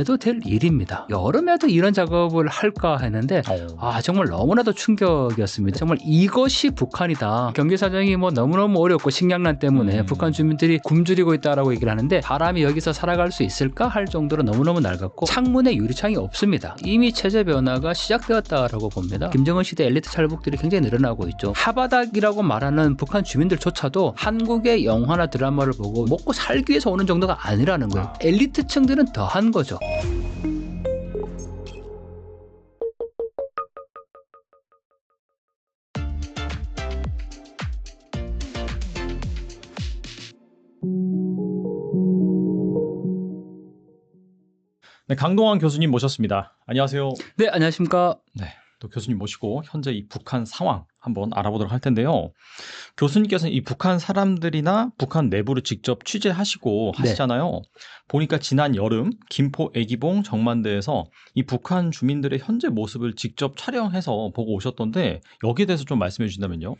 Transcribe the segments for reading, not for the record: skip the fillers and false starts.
해도 될 일입니다. 여름에도 이런 작업을 할까 했는데 정말 너무나도 충격이었습니다. 정말 이것이 북한이다. 경제 사정이 뭐 너무너무 어렵고 식량난 때문에 북한 주민들이 굶주리고 있다라고 얘기를 하는데 사람이 여기서 살아갈 수 있을까 할 정도로 너무너무 낡았고 창문에 유리창이 없습니다. 이미 체제 변화가 시작되었다라고 봅니다. 김정은 시대 엘리트 탈북들이 굉장히 늘어나고 있죠. 하바닥이라고 말하는 북한 주민들조차도 한국의 영화나 드라마를 보고 먹고 살기 위해서 오는 정도가 아니라는 거예요. 엘리트층들은 더한 거죠. 네, 강동원 교수님 모셨습니다. 안녕하세요. 네, 안녕하십니까. 네, 또 교수님 모시고 현재 이 북한 상황 한번 알아보도록 할 텐데요. 교수님께서는 이 북한 사람들이나 북한 내부를 직접 취재하시고 하시잖아요. 보니까 지난 여름 김포 애기봉 정만대에서 이 북한 주민들의 현재 모습을 직접 촬영해서 보고 오셨던데 여기에 대해서 좀 말씀해 주신다면요.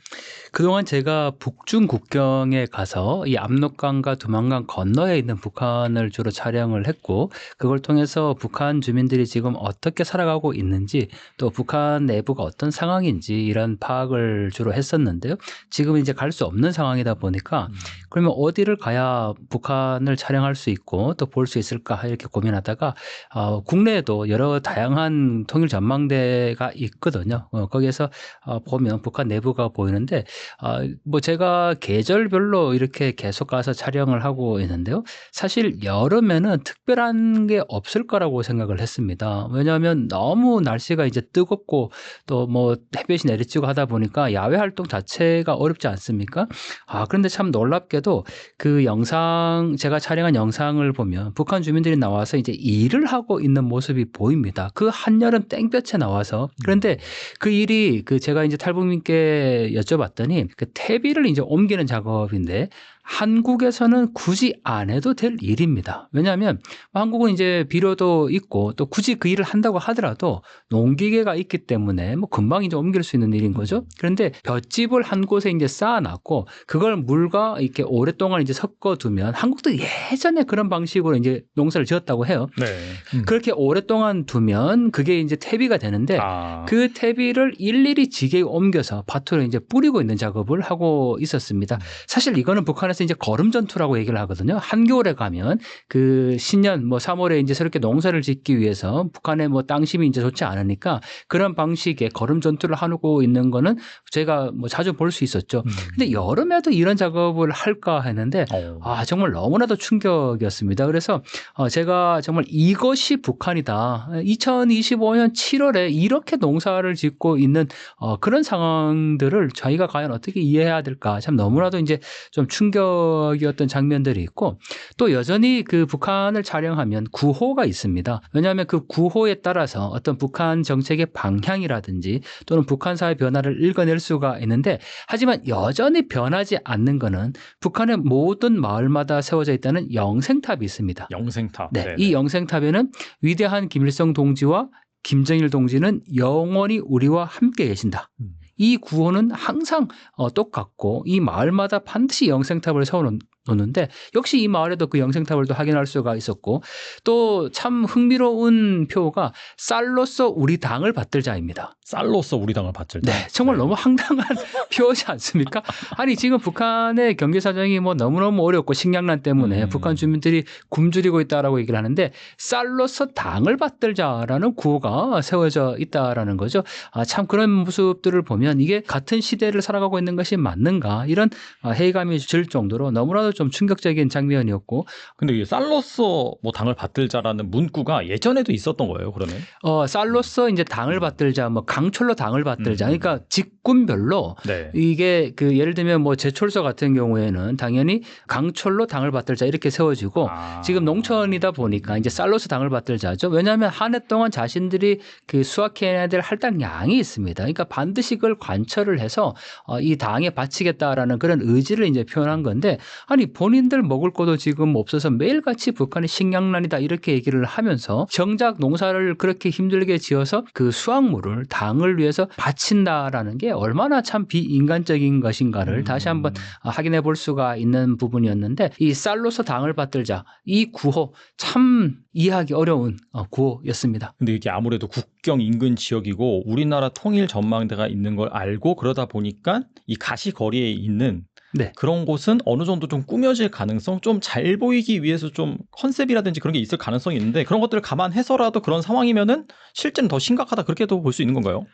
그동안 제가 북중 국경에 가서 이 압록강과 두만강 건너에 있는 북한을 주로 촬영을 했고 그걸 통해서 북한 주민들이 지금 어떻게 살아가고 있는지 또 북한 내부가 어떤 상황인지 이런 파악을 주로 했었는데요. 지금은 이제 갈 수 없는 상황이다 보니까 그러면 어디를 가야 북한을 촬영할 수 있고 또 볼 수 있을까 이렇게 고민하다가 국내에도 여러 다양한 통일 전망대가 있거든요. 거기에서 보면 북한 내부가 보이는데 뭐 제가 계절별로 이렇게 계속 가서 촬영을 하고 있는데요. 사실 여름에는 특별한 게 없을 거라고 생각을 했습니다. 왜냐하면 너무 날씨가 이제 뜨겁고 또 뭐 햇볕이 내리쬐고 하다 보니까 야외 활동 자체가 어렵지 않습니까? 그런데 참 놀랍게도 그 영상 제가 촬영한 영상을 보면 북한 주민들이 나와서 이제 일을 하고 있는 모습이 보입니다. 그 한여름 땡볕에 나와서 그런데 그 일이 제가 이제 탈북민께 여쭤봤더니 그 퇴비를 이제 옮기는 작업인데 한국에서는 굳이 안 해도 될 일입니다. 왜냐하면 한국은 이제 비료도 있고 또 굳이 그 일을 한다고 하더라도 농기계가 있기 때문에 뭐 금방 이제 옮길 수 있는 일인 거죠. 그런데 볏짚을 한 곳에 이제 쌓아놨고 그걸 물과 이렇게 오랫동안 이제 섞어두면 한국도 예전에 그런 방식으로 이제 농사를 지었다고 해요. 네. 그렇게 오랫동안 두면 그게 이제 퇴비가 되는데 그 퇴비를 일일이 지게에 옮겨서 밭으로 이제 뿌리고 있는 작업을 하고 있었습니다. 사실 이거는 북한에서 이제 거름 전투라고 얘기를 하거든요. 한겨울에 가면 그 신년 뭐 3월에 이제 새롭게 농사를 짓기 위해서 북한의 뭐 땅심이 이제 좋지 않으니까 그런 방식의 거름 전투를 하고 있는 거는 제가 뭐 자주 볼 수 있었죠. 근데 여름에도 이런 작업을 할까 했는데 정말 너무나도 충격이었습니다. 그래서 제가 정말 이것이 북한이다. 2025년 7월에 이렇게 농사를 짓고 있는 그런 상황들을 저희가 과연 어떻게 이해해야 될까? 참 너무나도 이제 좀 충격이었던 장면들이 있고 또 여전히 그 북한을 촬영하면 구호가 있습니다. 왜냐하면 그 구호에 따라서 어떤 북한 정책의 방향이라든지 또는 북한사의 변화를 읽어낼 수가 있는데 하지만 여전히 변하지 않는 거는 북한의 모든 마을마다 세워져 있다는 영생탑이 있습니다. 영생탑. 네, 이 영생탑에는 위대한 김일성 동지와 김정일 동지는 영원히 우리와 함께 계신다. 이 구호는 항상 똑같고 이 마을마다 반드시 영생탑을 세워놓는데 역시 이 마을에도 그 영생탑을 또 확인할 수가 있었고 또 참 흥미로운 표가 쌀로서 우리 당을 받들자입니다. 쌀로서 우리 당을 받들자. 네, 정말 너무 황당한 표지 않습니까? 아니 지금 북한의 경제 사정이 뭐 너무너무 어렵고 식량난 때문에 북한 주민들이 굶주리고 있다라고 얘기를 하는데 쌀로서 당을 받들자라는 구호가 세워져 있다라는 거죠. 참 그런 모습들을 보면 이게 같은 시대를 살아가고 있는 것이 맞는가 이런 회의감이 들 정도로 너무나도 좀 충격적인 장면이었고. 근데 이 쌀로서 뭐 당을 받들자라는 문구가 예전에도 있었던 거예요, 그러면? 쌀로서 이제 당을 받들자, 뭐 강철로 당을 받들자. 그러니까 직군별로 이게 그 예를 들면 뭐 제철소 같은 경우에는 당연히 강철로 당을 받들자 이렇게 세워지고 지금 농촌이다 보니까 이제 쌀로서 당을 받들자죠. 왜냐하면 한 해 동안 자신들이 그 수확해야 될 할당량이 있습니다. 그러니까 반드시 그걸 관철을 해서 이 당에 바치겠다라는 그런 의지를 이제 표현한 건데 아니 북한이 본인들 먹을 것도 지금 없어서 매일같이 북한이 식량난이다 이렇게 얘기를 하면서 정작 농사를 그렇게 힘들게 지어서 그 수확물을 당을 위해서 바친다라는 게 얼마나 참 비인간적인 것인가를 다시 한번 확인해 볼 수가 있는 부분이었는데 이 쌀로서 당을 받들자 이 구호 참 이해하기 어려운 구호였습니다. 근데 이게 아무래도 국경 인근 지역이고 우리나라 통일 전망대가 있는 걸 알고 그러다 보니까 이 가시거리에 있는 네. 그런 곳은 어느 정도 좀 꾸며질 가능성, 좀 잘 보이기 위해서 좀 컨셉이라든지 그런 게 있을 가능성이 있는데 그런 것들을 감안해서라도 그런 상황이면은 실제는 더 심각하다 그렇게도 볼 수 있는 건가요?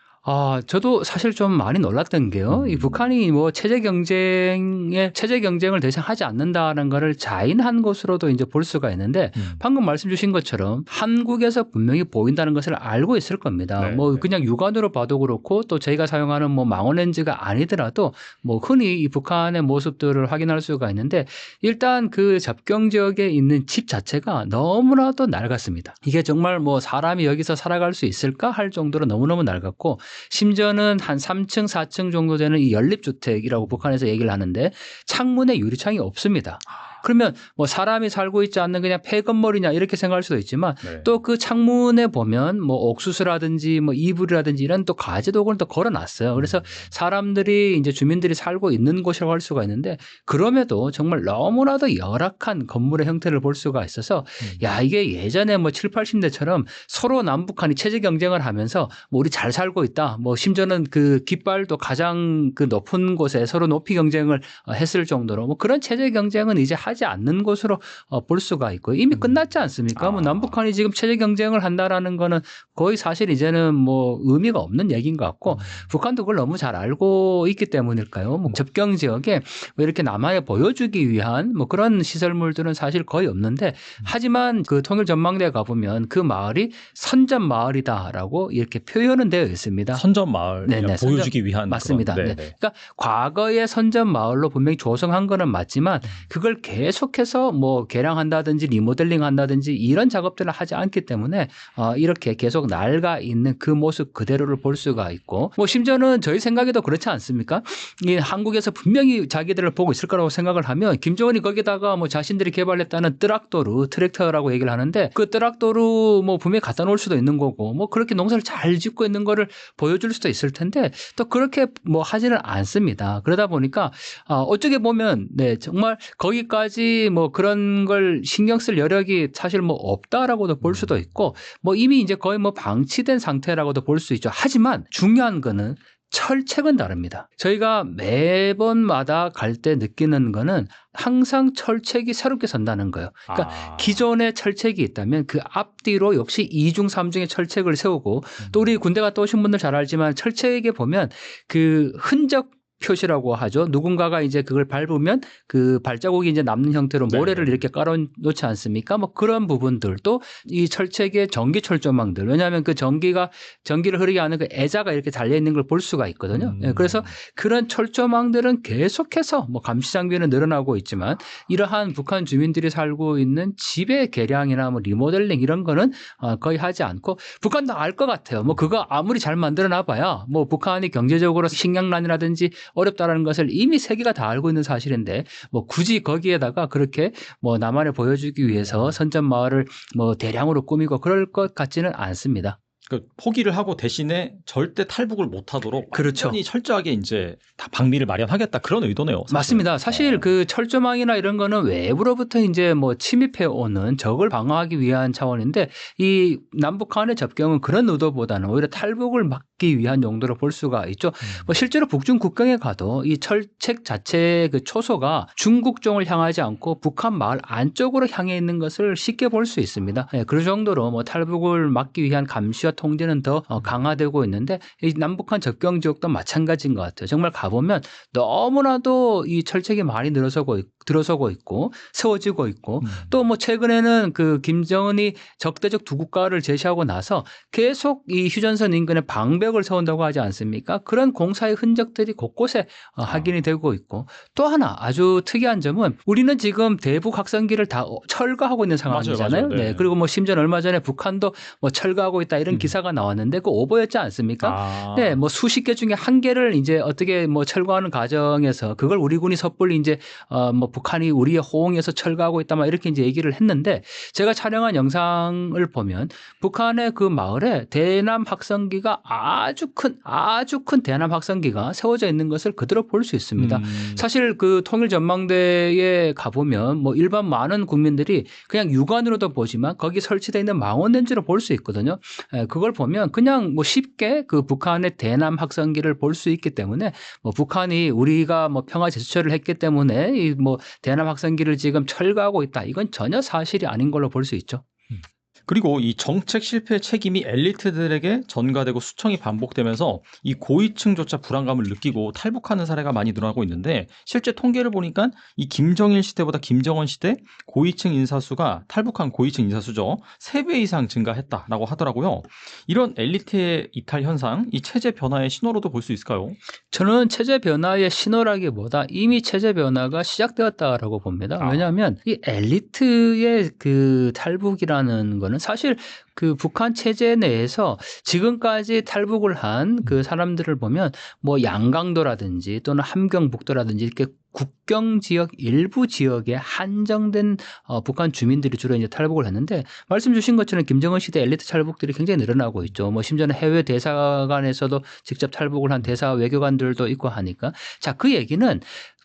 저도 사실 좀 많이 놀랐던 게요. 이 북한이 뭐 체제 경쟁을 더 이상 하지 않는다는 거를 자인한 것으로도 이제 볼 수가 있는데 방금 말씀 주신 것처럼 한국에서 분명히 보인다는 것을 알고 있을 겁니다. 네, 뭐 네. 그냥 육안으로 봐도 그렇고 또 저희가 사용하는 뭐 망원렌즈가 아니더라도 뭐 흔히 이 북한의 모습들을 확인할 수가 있는데 일단 그 접경 지역에 있는 집 자체가 너무나도 낡았습니다. 이게 정말 뭐 사람이 여기서 살아갈 수 있을까 할 정도로 너무너무 낡았고 심지어는 한 3층, 4층 정도 되는 이 연립주택이라고 북한에서 얘기를 하는데 창문에 유리창이 없습니다. 그러면 뭐 사람이 살고 있지 않는 그냥 폐건물이냐 이렇게 생각할 수도 있지만 네. 또 그 창문에 보면 뭐 옥수수라든지 뭐 이불이라든지 이런 또 가재 도구를 또 걸어놨어요. 그래서 사람들이 이제 주민들이 살고 있는 곳이라고 할 수가 있는데 그럼에도 정말 너무나도 열악한 건물의 형태를 볼 수가 있어서 야 이게 예전에 뭐 7, 80대처럼 서로 남북한이 체제 경쟁을 하면서 뭐 우리 잘 살고 있다. 뭐 심지어는 그 깃발도 가장 그 높은 곳에 서로 높이 경쟁을 했을 정도로 뭐 그런 체제 경쟁은 이제 하지 않는 것으로 볼 수가 있고 이미 끝났지 않습니까? 뭐 남북한이 지금 체제 경쟁을 한다라는 거는 거의 사실 이제는 뭐 의미가 없는 얘기인 것 같고 북한도 그걸 너무 잘 알고 있기 때문일까요? 뭐 접경 지역에 뭐 이렇게 남한에 보여주기 위한 뭐 그런 시설물들은 사실 거의 없는데 하지만 그 통일 전망대에 가보면 그 마을이 선전 마을이다라고 이렇게 표현은 되어 있습니다. 선전 마을 네네, 보여주기 위한 맞습니다. 그런, 네. 네네. 그러니까 과거의 선전 마을로 분명히 조성한 거는 맞지만 그걸 계속해서 뭐 개량한다든지 리모델링한다든지 이런 작업들을 하지 않기 때문에 이렇게 계속 낡아 있는 그 모습 그대로를 볼 수가 있고 뭐 심지어는 저희 생각에도 그렇지 않습니까? 이 한국에서 분명히 자기들을 보고 있을 거라고 생각을 하면 김정은이 거기다가 뭐 자신들이 개발했다는 뜨락도루 트랙터라고 얘기를 하는데 그 뜨락도루 뭐 분명히 갖다 놓을 수도 있는 거고 뭐 그렇게 농사를 잘 짓고 있는 거를 보여줄 수도 있을 텐데 또 그렇게 뭐 하지는 않습니다. 그러다 보니까 어떻게 보면 네 정말 거기까지 뭐 그런 걸 신경 쓸 여력이 사실 뭐 없다라고도 볼 수도 있고 뭐 이미 이제 거의 뭐 방치된 상태라고도 볼 수 있죠. 하지만 중요한 거는 철책은 다릅니다. 저희가 매번마다 갈 때 느끼는 거는 항상 철책이 새롭게 선다는 거예요. 그러니까 기존의 철책이 있다면 그 앞뒤로 역시 2중, 3중의 철책을 세우고 또 우리 군대 갔다 오신 분들 잘 알지만 철책에 보면 그 흔적 표시라고 하죠. 누군가가 이제 그걸 밟으면 그 발자국이 이제 남는 형태로 모래를 이렇게 깔아놓지 않습니까? 뭐 그런 부분들도 이 철책의 전기 철조망들 왜냐하면 그 전기를 흐르게 하는 그 애자가 이렇게 달려 있는 걸 볼 수가 있거든요. 그래서 그런 철조망들은 계속해서 뭐 감시 장비는 늘어나고 있지만 이러한 북한 주민들이 살고 있는 집의 개량이나 뭐 리모델링 이런 거는 거의 하지 않고 북한도 알 것 같아요. 뭐 그거 아무리 잘 만들어놔 봐야 뭐 북한이 경제적으로 식량난이라든지 어렵다라는 것을 이미 세계가 다 알고 있는 사실인데 뭐 굳이 거기에다가 그렇게 뭐 남한에 보여주기 위해서 선전 마을을 뭐 대량으로 꾸미고 그럴 것 같지는 않습니다. 그 포기를 하고 대신에 절대 탈북을 못하도록 그렇죠. 완전히 철저하게 이제 다 방비를 마련하겠다 그런 의도네요. 사실은. 맞습니다. 사실 그 철조망이나 이런 거는 외부로부터 이제 뭐 침입해 오는 적을 방어하기 위한 차원인데 이 남북한의 접경은 그런 의도보다는 오히려 탈북을 막기 위한 용도로 볼 수가 있죠. 뭐 실제로 북중 국경에 가도 이 철책 자체의 그 초소가 중국 쪽을 향하지 않고 북한 마을 안쪽으로 향해 있는 것을 쉽게 볼 수 있습니다. 네, 그 정도로 뭐 탈북을 막기 위한 감시와 통제는 더 강화되고 있는데 이 남북한 접경 지역도 마찬가지인 것 같아요. 정말 가보면 너무나도 이 철책이 많이 들어서고 있고 세워지고 있고 또 뭐 최근에는 그 김정은이 적대적 두 국가를 제시하고 나서 계속 이 휴전선 인근에 방배 성벽을 세운다고 하지 않습니까? 그런 공사의 흔적들이 곳곳에 확인이 되고 있고 또 하나 아주 특이한 점은 우리는 지금 대북 확성기를 다 철거하고 있는 상황이잖아요. 맞아요. 네. 네. 그리고 뭐 심지어 얼마 전에 북한도 뭐 철거하고 있다 이런 기사가 나왔는데 그 오보였지 않습니까? 네, 뭐 수십 개 중에 한 개를 이제 어떻게 뭐 철거하는 과정에서 그걸 우리 군이 섣불리 이제 뭐 북한이 우리의 호응해서 철거하고 있다 막 이렇게 이제 얘기를 했는데 제가 촬영한 영상을 보면 북한의 그 마을에 대남 확성기가 아주 큰 대남 확성기가 세워져 있는 것을 그대로 볼 수 있습니다. 사실 그 통일 전망대에 가보면 뭐 일반 많은 국민들이 그냥 육안으로도 보지만 거기 설치되어 있는 망원렌즈로 볼 수 있거든요. 그걸 보면 그냥 뭐 쉽게 그 북한의 대남 확성기를 볼 수 있기 때문에 뭐 북한이 우리가 뭐 평화 제스처를 했기 때문에 이 뭐 대남 확성기를 지금 철거하고 있다. 이건 전혀 사실이 아닌 걸로 볼 수 있죠. 그리고 이 정책 실패 책임이 엘리트들에게 전가되고 수청이 반복되면서 이 고위층조차 불안감을 느끼고 탈북하는 사례가 많이 늘어나고 있는데 실제 통계를 보니까 이 김정일 시대보다 김정은 시대 고위층 인사수가 탈북한 고위층 인사수죠. 3배 이상 증가했다라고 하더라고요. 이런 엘리트의 이탈 현상, 이 체제 변화의 신호로도 볼 수 있을까요? 저는 체제 변화의 신호라기보다 이미 체제 변화가 시작되었다라고 봅니다. 왜냐하면 이 엘리트의 그 탈북이라는 거는 사실 그 북한 체제 내에서 지금까지 탈북을 한 그 사람들을 보면 뭐 양강도라든지 또는 함경북도라든지 이렇게 국경 지역 일부 지역에 한정된 북한 주민들이 주로 이제 탈북을 했는데 말씀 주신 것처럼 김정은 시대 엘리트 탈북들이 굉장히 늘어나고 있죠. 뭐 심지어는 해외 대사관에서도 직접 탈북을 한 대사 외교관들도 있고 하니까 자, 그 얘기는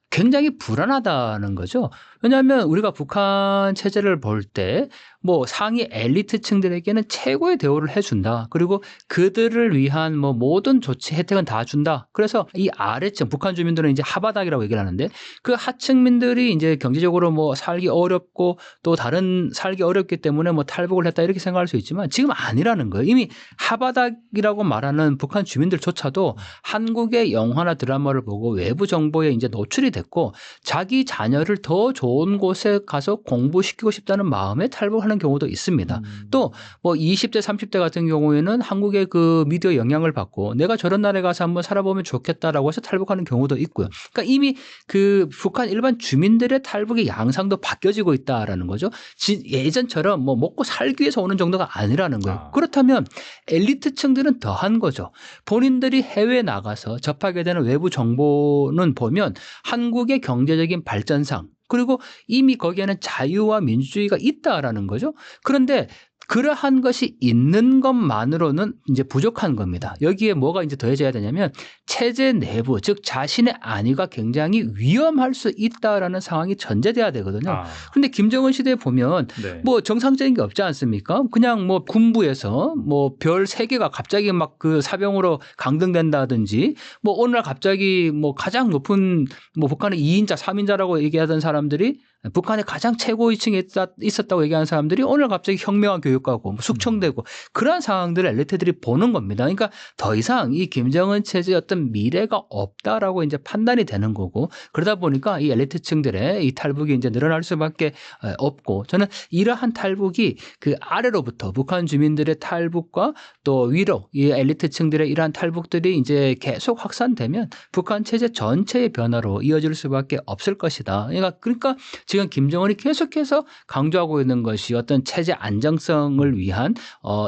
굉장히 불안하다는 거죠. 왜냐하면 우리가 북한 체제를 볼 때 뭐 상위 엘리트층들에게는 최고의 대우를 해준다. 그리고 그들을 위한 뭐 모든 조치 혜택은 다 준다. 그래서 이 아래층 북한 주민들은 이제 하바닥이라고 얘기를 하는데 그 하층민들이 이제 경제적으로 뭐 살기 어렵고 또 다른 살기 어렵기 때문에 뭐 탈북을 했다 이렇게 생각할 수 있지만 지금 아니라는 거예요. 이미 하바닥이라고 말하는 북한 주민들조차도 한국의 영화나 드라마를 보고 외부 정보에 이제 노출이 됐고 자기 자녀를 더 좋은 곳에 가서 공부시키고 싶다는 마음에 탈북하는 경우도 있습니다. 또 뭐 20대, 30대 같은 경우에는 한국의 그 미디어 영향을 받고 내가 저런 나라에 가서 한번 살아보면 좋겠다라고 해서 탈북하는 경우도 있고요. 그러니까 이미 그 북한 일반 주민들의 탈북의 양상도 바뀌어지고 있다라는 거죠. 예전처럼 뭐 먹고 살기 위해서 오는 정도가 아니라는 거예요. 그렇다면 엘리트층들은 더한 거죠. 본인들이 해외에 나가서 접하게 되는 외부 정보는 보면 한국의 경제적인 발전상 그리고 이미 거기에는 자유와 민주주의가 있다라는 거죠. 그런데 그러한 것이 있는 것만으로는 이제 부족한 겁니다. 여기에 뭐가 이제 더해져야 되냐면 체제 내부, 즉 자신의 안위가 굉장히 위험할 수 있다라는 상황이 전제돼야 되거든요. 그런데 김정은 시대에 보면 뭐 정상적인 게 없지 않습니까? 그냥 뭐 군부에서 뭐 별 3개가 갑자기 막 그 사병으로 강등된다든지 뭐 어느 날 갑자기 뭐 가장 높은 뭐 북한의 2인자, 3인자라고 얘기하던 사람들이 북한의 가장 최고위층에 있었다고 얘기하는 사람들이 오늘 갑자기 혁명한 교육하고 숙청되고 그러한 상황들을 엘리트들이 보는 겁니다. 그러니까 더 이상 이 김정은 체제의 어떤 미래가 없다라고 이제 판단이 되는 거고 그러다 보니까 이 엘리트층들의 이 탈북이 이제 늘어날 수밖에 없고 저는 이러한 탈북이 그 아래로부터 북한 주민들의 탈북과 또 위로 이 엘리트층들의 이러한 탈북들이 이제 계속 확산되면 북한 체제 전체의 변화로 이어질 수밖에 없을 것이다. 그러니까 지금 김정은이 계속해서 강조하고 있는 것이 어떤 체제 안정성을 위한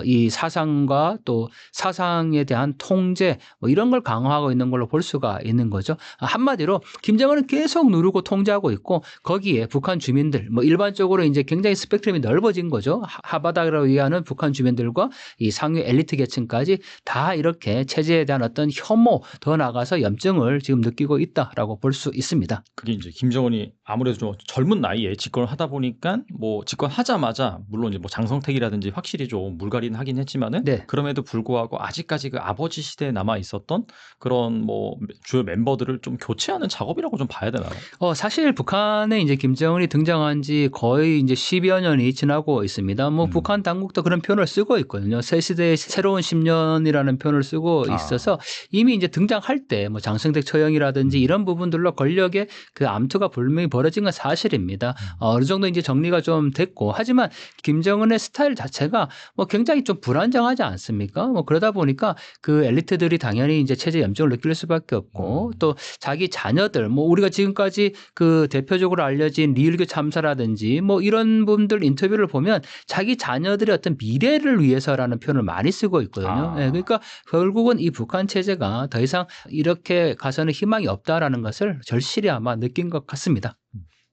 이 사상과 또 사상에 대한 통제 뭐 이런 걸 강화하고 있는 걸로 볼 수가 있는 거죠. 한마디로 김정은은 계속 누르고 통제하고 있고 거기에 북한 주민들 뭐 일반적으로 이제 굉장히 스펙트럼이 넓어진 거죠. 하바닥이라고 얘기하는 북한 주민들과 이 상위 엘리트 계층까지 다 이렇게 체제에 대한 어떤 혐오 더 나아가서 염증을 지금 느끼고 있다라고 볼 수 있습니다. 그게 이제 김정은이 아무래도 좀 젊은 나이에 집권을 하다 보니까 뭐 집권하자마자 물론 이제 뭐 장성택이라든지 확실히 좀 물갈이는 하긴 했지만은 그럼에도 불구하고 아직까지 그 아버지 시대에 남아 있었던 그런 뭐 주요 멤버들을 좀 교체하는 작업이라고 좀 봐야 되나요? 사실 북한에 이제 김정은이 등장한 지 거의 이제 10여 년이 지나고 있습니다. 뭐 북한 당국도 그런 표현을 쓰고 있거든요. 새 시대의 새로운 10년이라는 표현을 쓰고 있어서 이미 이제 등장할 때 뭐 장성택 처형이라든지 이런 부분들로 권력의 그 암투가 분명히 벌어진 건 사실입니다. 상태입니다. 어느 정도 이제 정리가 좀 됐고 하지만 김정은의 스타일 자체가 뭐 굉장히 좀 불안정하지 않습니까? 뭐 그러다 보니까 그 엘리트들이 당연히 이제 체제 염증을 느낄 수밖에 없고 또 자기 자녀들 뭐 우리가 지금까지 그 대표적으로 알려진 리일교 참사라든지 뭐 이런 분들 인터뷰를 보면 자기 자녀들의 어떤 미래를 위해서라는 표현을 많이 쓰고 있거든요. 예, 그러니까 결국은 이 북한 체제가 더 이상 이렇게 가서는 희망이 없다라는 것을 절실히 아마 느낀 것 같습니다.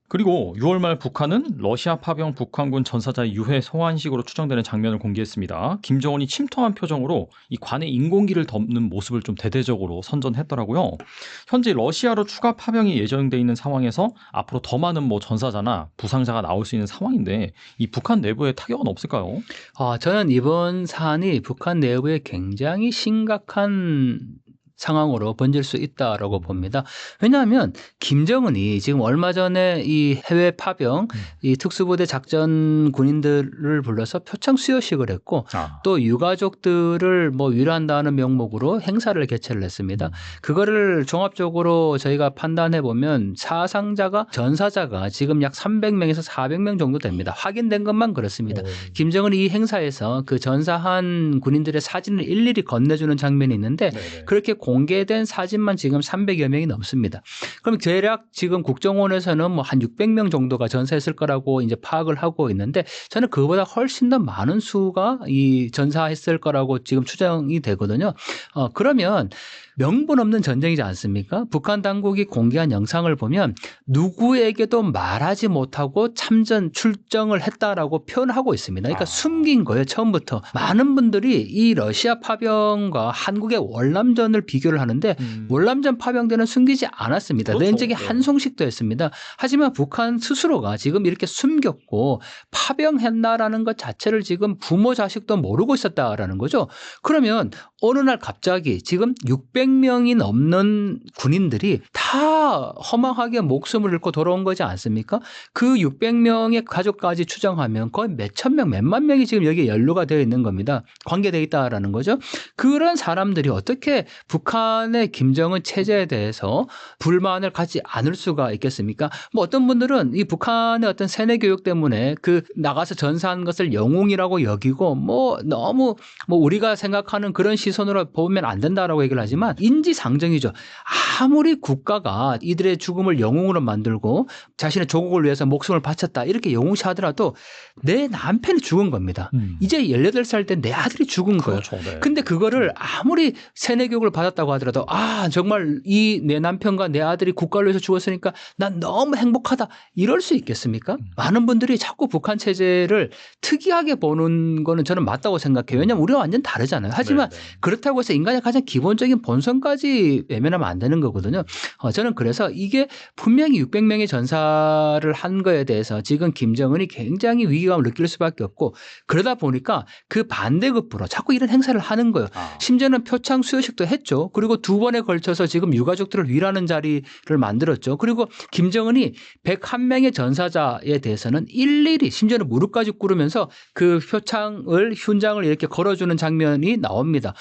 그리고 6월 말 북한은 러시아 파병 북한군 전사자의 유해 소환식으로 추정되는 장면을 공개했습니다. 김정은이 침통한 표정으로 이 관에 인공기를 덮는 모습을 좀 대대적으로 선전했더라고요. 현재 러시아로 추가 파병이 예정돼 있는 상황에서 앞으로 더 많은 뭐 전사자나 부상자가 나올 수 있는 상황인데 이 북한 내부에 타격은 없을까요? 저는 이번 사안이 북한 내부에 굉장히 심각한 상황으로 번질 수 있다라고 봅니다. 왜냐하면 김정은이 지금 얼마 전에 이 해외 파병, 이 특수부대 작전 군인들을 불러서 표창 수여식을 했고 또 유가족들을 뭐 위로한다는 명목으로 행사를 개최를 했습니다. 그거를 종합적으로 저희가 판단해 보면 사상자가 전사자가 지금 약 300명에서 400명 정도 됩니다. 확인된 것만 그렇습니다. 김정은이 이 행사에서 그 전사한 군인들의 사진을 일일이 건네주는 장면이 있는데 그렇게 공개된 사진만 지금 300여 명이 넘습니다. 그럼 대략 지금 국정원에서는 뭐 한 600명 정도가 전사했을 거라고 이제 파악을 하고 있는데 저는 그보다 훨씬 더 많은 수가 이 전사했을 거라고 지금 추정이 되거든요. 그러면 명분 없는 전쟁이지 않습니까? 북한 당국이 공개한 영상을 보면 누구에게도 말하지 못하고 참전 출정을 했다라고 표현하고 있습니다. 그러니까 숨긴 거예요. 처음부터. 많은 분들이 이 러시아 파병과 한국의 월남전을 비교를 하는데 월남전 파병 때는 숨기지 않았습니다. 그렇죠. 내적이 한송식도 했습니다. 하지만 북한 스스로가 지금 이렇게 숨겼고 파병했나라는 것 자체를 지금 부모 자식도 모르고 있었다라는 거죠. 그러면 어느 날 갑자기 지금 600명이 넘는 군인들이 다 허망하게 목숨을 잃고 돌아온 거지 않습니까? 그 600명의 가족까지 추정하면 거의 몇천 명, 몇만 명이 지금 여기에 연루가 되어 있는 겁니다. 관계되어 있다라는 거죠. 그런 사람들이 어떻게 북한의 김정은 체제에 대해서 불만을 갖지 않을 수가 있겠습니까? 뭐 어떤 분들은 이 북한의 어떤 세뇌 교육 때문에 그 나가서 전사한 것을 영웅이라고 여기고 뭐 너무 뭐 우리가 생각하는 그런 시선으로 보면 안 된다라고 얘기를 하지만 인지상정이죠. 아무리 국가가 이들의 죽음을 영웅으로 만들고 자신의 조국을 위해서 목숨을 바쳤다 이렇게 영웅시하더라도 내 남편이 죽은 겁니다. 이제 18살 때 내 아들이 죽은 거예요. 그렇죠. 네. 근데 그거를 아무리 세뇌 교육을 받았다고 하더라도 정말 이 내 남편과 내 아들이 국가를 위해서 죽었으니까 난 너무 행복하다 이럴 수 있겠습니까? 많은 분들이 자꾸 북한 체제를 특이하게 보는 거는 저는 맞다고 생각해요. 왜냐하면 우리가 완전 다르잖아요. 하지만 그렇다고 해서 인간의 가장 기본적인 본성까지 외면하면 안 되는 거거든요. 저는 그래서 이게 분명히 600명의 전사를 한 거에 대해서 지금 김정은이 굉장히 위기감을 느낄 수밖에 없고 그러다 보니까 그 반대급부로 자꾸 이런 행사를 하는 거예요. 심지어는 표창 수여식도 했죠. 그리고 2번에 걸쳐서 지금 유가족들을 위로하는 자리를 만들었죠. 그리고 김정은이 101명의 전사자에 대해서는 일일이 심지어는 무릎까지 꿇으면서 그 표창을 훈장을 이렇게 걸어주는 장면이 나옵니다.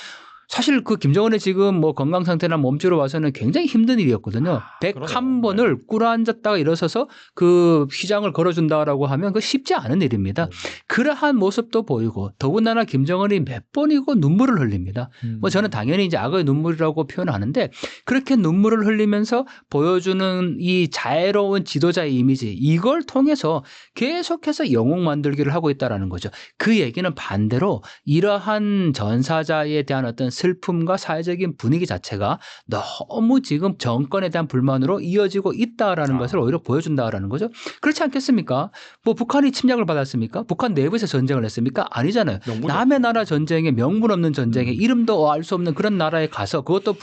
사실 그 김정은의 지금 뭐 건강 상태나 몸주로 봐서는 굉장히 힘든 일이었거든요. 101번을 꿇어앉았다가 일어서서 그 휘장을 걸어준다라고 하면 그 쉽지 않은 일입니다. 그러한 모습도 보이고 더군다나 김정은이 몇 번이고 눈물을 흘립니다. 뭐 저는 당연히 이제 악의 눈물이라고 표현하는데 그렇게 눈물을 흘리면서 보여주는 이 자애로운 지도자의 이미지 이걸 통해서 계속해서 영웅 만들기를 하고 있다는 거죠. 그 얘기는 반대로 이러한 전사자에 대한 어떤 슬픔과 사회적인 분위기 자체가 너무 지금 정권에 대한 불만으로 이어지고 있다라는 것을 오히려 보여준다라는 거죠. 그렇지 않겠습니까? 뭐 북한이 침략을 받았습니까? 북한 내부에서 전쟁을 했습니까? 아니잖아요. 남의 나라 전쟁에 명분 없는 전쟁에 이름도 알 수 없는 그런 나라에 가서 그것도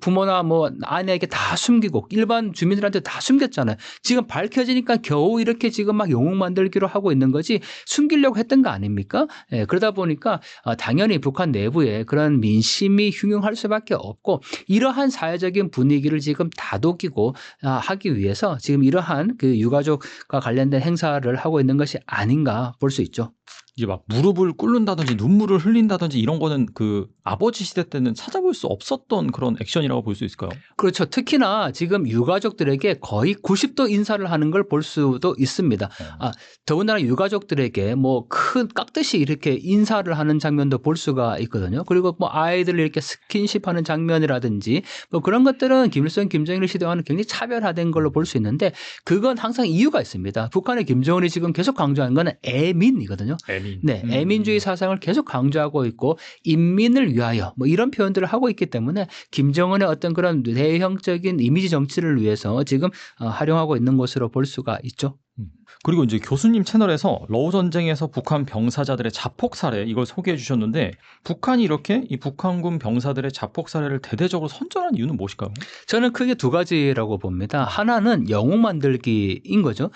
부모나 뭐 아내에게 다 숨기고 일반 주민들한테 다 숨겼잖아요. 지금 밝혀지니까 겨우 이렇게 지금 막 영웅 만들기로 하고 있는 거지 숨기려고 했던 거 아닙니까? 그러다 보니까 당연히 북한 내부에 그런 민심이 흉흉할 수밖에 없고 이러한 사회적인 분위기를 지금 다독이고 하기 위해서 지금 이러한 그 유가족과 관련된 행사를 하고 있는 것이 아닌가 볼 수 있죠. 이제 막 무릎을 꿇는다든지 눈물을 흘린다든지 이런 거는 그 아버지 시대 때는 찾아볼 수 없었던 그런 액션이라고 볼 수 있을까요? 그렇죠. 특히나 지금 유가족들에게 거의 90도 인사를 하는 걸 볼 수도 있습니다. 더군다나 유가족들에게 뭐 큰 깍듯이 이렇게 인사를 하는 장면도 볼 수가 있거든요. 그리고 뭐 아이들을 이렇게 스킨십하는 장면이라든지 뭐 그런 것들은 김일성, 김정일 시대와는 굉장히 차별화된 걸로 볼 수 있는데 그건 항상 이유가 있습니다. 북한의 김정은이 지금 계속 강조하는 건 애민이거든요. 애민. 네, 애민주의 사상을 계속 강조하고 있고 인민을 위하여 뭐 이런 표현들을 하고 있기 때문에 김정은의 어떤 그런 대형적인 이미지 정치를 위해서 지금 활용하고 있는 것으로 볼 수가 있죠. 그리고 이제 교수님 채널에서 러우 전쟁에서 북한 병사자들의 자폭 사례 이걸 소개해 주셨는데 북한이 이렇게 이 북한군 병사들의 자폭 사례를 대대적으로 선전한 이유는 무엇일까요? 저는 크게 두 가지라고 봅니다. 하나는 영웅 만들기인 거죠.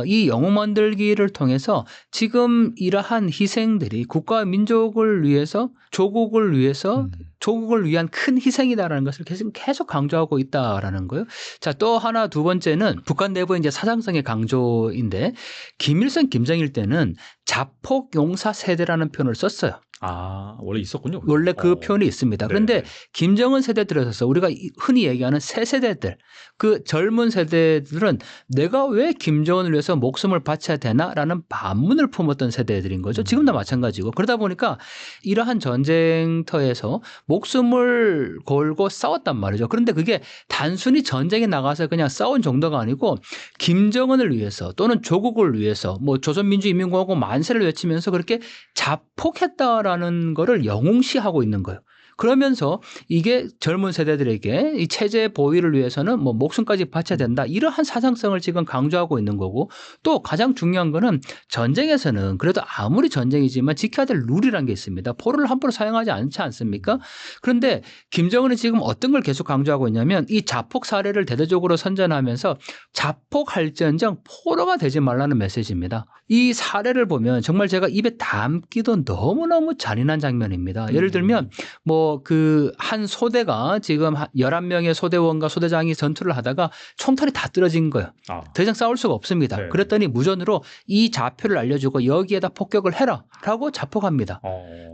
이 영웅 만들기를 통해서 지금 이러한 희생들이 국가와 민족을 위해서 조국을 위해서 조국을 위한 큰 희생이다라는 것을 계속 강조하고 있다라는 거예요. 자, 또 하나 두 번째는 북한 내부의 이제 사상성의 강조인데 김일성, 김정일 때는 자폭 용사 세대라는 표현을 썼어요. 아, 원래 있었군요. 원래 그 표현이 있습니다. 그런데 김정은 세대 들어서서 우리가 흔히 얘기하는 새 세대들, 그 젊은 세대들은 내가 왜 김정은을 위해서 목숨을 바쳐야 되나라는 반문을 품었던 세대들인 거죠. 지금도 마찬가지고. 그러다 보니까 이러한 전쟁터에서 목숨을 걸고 싸웠단 말이죠. 그런데 그게 단순히 전쟁에 나가서 그냥 싸운 정도가 아니고 김정은을 위해서 또는 조국을 위해서 뭐 조선민주인민공화국 만세를 외치면서 그렇게 자폭했다라는 거를 영웅시하고 있는 거예요. 그러면서 이게 젊은 세대들에게 이 체제 보위를 위해서는 뭐 목숨까지 바쳐야 된다. 이러한 사상성을 지금 강조하고 있는 거고 또 가장 중요한 거는 전쟁에서는 그래도 아무리 전쟁이지만 지켜야 될 룰이라는 게 있습니다. 포를 함부로 사용하지 않지 않습니까? 그런데 김정은은 지금 어떤 걸 계속 강조하고 있냐면 이 자폭 사례를 대대적으로 선전하면서 자폭할지언정 포로가 되지 말라는 메시지입니다. 이 사례를 보면 정말 제가 입에 담기도 너무너무 잔인한 장면입니다. 예를 들면 뭐 그 한 소대가 지금 11명의 소대원과 소대장이 전투를 하다가 총탄이 다 떨어진 거예요. 더 이상 싸울 수가 없습니다. 네. 그랬더니 무전으로 이 좌표를 알려주고 여기에다 폭격을 해라 라고 자폭합니다.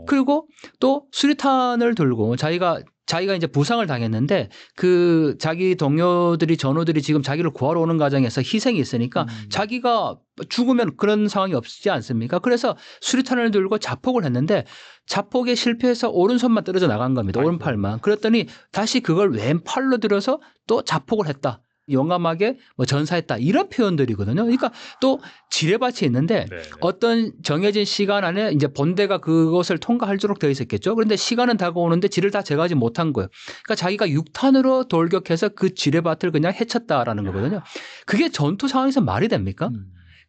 그리고 또 수리탄을 들고 자기가 이제 부상을 당했는데 그 자기 동료들이 전우들이 지금 자기를 구하러 오는 과정에서 희생이 있으니까 자기가 죽으면 그런 상황이 없지 않습니까? 그래서 수리탄을 들고 자폭을 했는데 자폭에 실패해서 오른손만 떨어져 나간 겁니다. 오른팔만. 그랬더니 다시 그걸 왼팔로 들어서 또 자폭을 했다. 용감하게 뭐 전사했다 이런 표현들이거든요. 그러니까 또 지뢰밭이 있는데 어떤 정해진 시간 안에 이제 본대가 그것을 통과할수록 되어 있었겠죠. 그런데 시간은 다가오는데 지를 다 제거하지 못한 거예요. 그러니까 자기가 6탄으로 돌격해서 그 지뢰밭을 그냥 해쳤다라는 거거든요. 그게 전투 상황에서 말이 됩니까?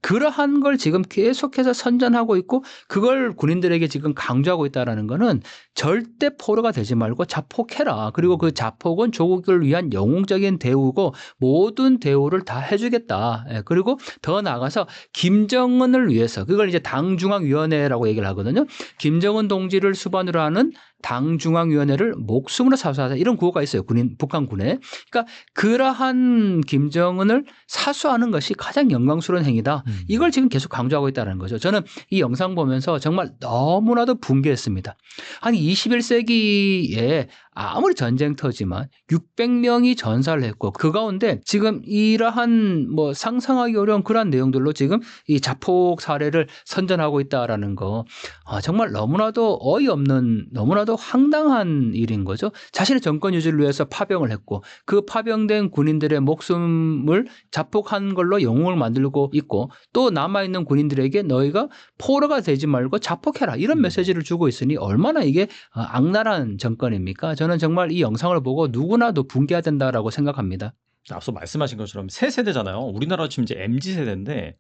그러한 걸 지금 계속해서 선전하고 있고 그걸 군인들에게 지금 강조하고 있다는 거는 절대 포로가 되지 말고 자폭해라. 그리고 그 자폭은 조국을 위한 영웅적인 대우고 모든 대우를 다 해주겠다. 그리고 더 나아가서 김정은을 위해서 그걸 이제 당중앙위원회라고 얘기를 하거든요. 김정은 동지를 수반으로 하는 당중앙위원회를 목숨으로 사수하자 이런 구호가 있어요. 북한군에. 그러니까 그러한 김정은을 사수하는 것이 가장 영광스러운 행위다. 이걸 지금 계속 강조하고 있다는 거죠. 저는 이 영상 보면서 정말 너무나도 분개했습니다. 아니 21세기에 아무리 전쟁터지만 600명이 전사를 했고 그 가운데 지금 이러한 뭐 상상하기 어려운 그러한 내용들로 지금 이 자폭 사례를 선전하고 있다라는 거 정말 너무나도 어이없는 너무나도 황당한 일인 거죠. 자신의 정권 유지를 위해서 파병을 했고 그 파병된 군인들의 목숨을 자폭한 걸로 영웅을 만들고 있고 또 남아있는 군인들에게 너희가 포로가 되지 말고 자폭해라 이런 메시지를 주고 있으니 얼마나 이게 악랄한 정권입니까? 저는 정말 이 영상을 보고 누구나도 분개해야 된다라고 생각합니다. 앞서 말씀하신 것처럼 새 세대잖아요. 우리나라 지금 이제 MZ 세대인데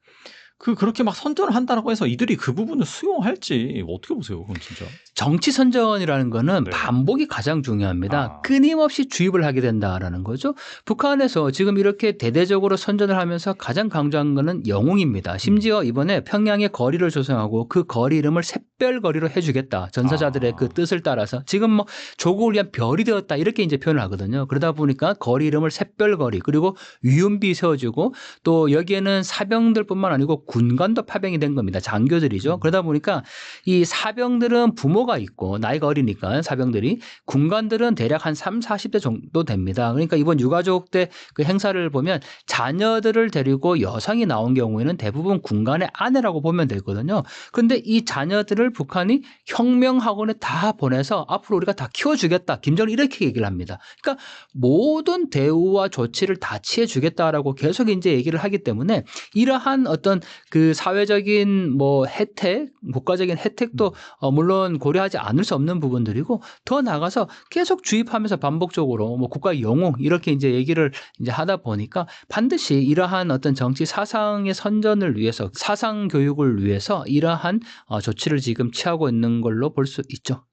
그렇게 막 선전을 한다라고 해서 이들이 그 부분을 수용할지 어떻게 보세요? 그건 진짜. 정치 선전이라는 거는 반복이 가장 중요합니다. 끊임없이 주입을 하게 된다라는 거죠. 북한에서 지금 이렇게 대대적으로 선전을 하면서 가장 강조한 거는 영웅입니다. 심지어 이번에 평양에 거리를 조성하고 그 거리 이름을 샛별거리로 해주겠다. 전사자들의 그 뜻을 따라서 지금 뭐 조국을 위한 별이 되었다 이렇게 이제 표현을 하거든요. 그러다 보니까 거리 이름을 샛별거리 그리고 위운비 세워주고 또 여기에는 사병들뿐만 아니고 또 군관도 파병이 된 겁니다. 장교들이죠. 그러다 보니까 이 사병들은 부모가 있고 나이가 어리니까 사병들이 군관들은 대략 한 3, 40대 정도 됩니다. 그러니까 이번 유가족 때 그 행사를 보면 자녀들을 데리고 여성이 나온 경우에는 대부분 군관의 아내라고 보면 되거든요. 그런데 이 자녀들을 북한이 혁명학원에 다 보내서 앞으로 우리가 다 키워주겠다. 김정은 이렇게 얘기를 합니다. 그러니까 모든 대우와 조치를 다 취해주겠다라고 계속 이제 얘기를 하기 때문에 이러한 어떤 그 사회적인 뭐 혜택, 국가적인 혜택도 물론 고려하지 않을 수 없는 부분들이고 더 나가서 계속 주입하면서 반복적으로 뭐 국가 영웅 이렇게 이제 얘기를 이제 하다 보니까 반드시 이러한 어떤 정치 사상의 선전을 위해서 사상 교육을 위해서 이러한 조치를 지금 취하고 있는 걸로 볼 수 있죠.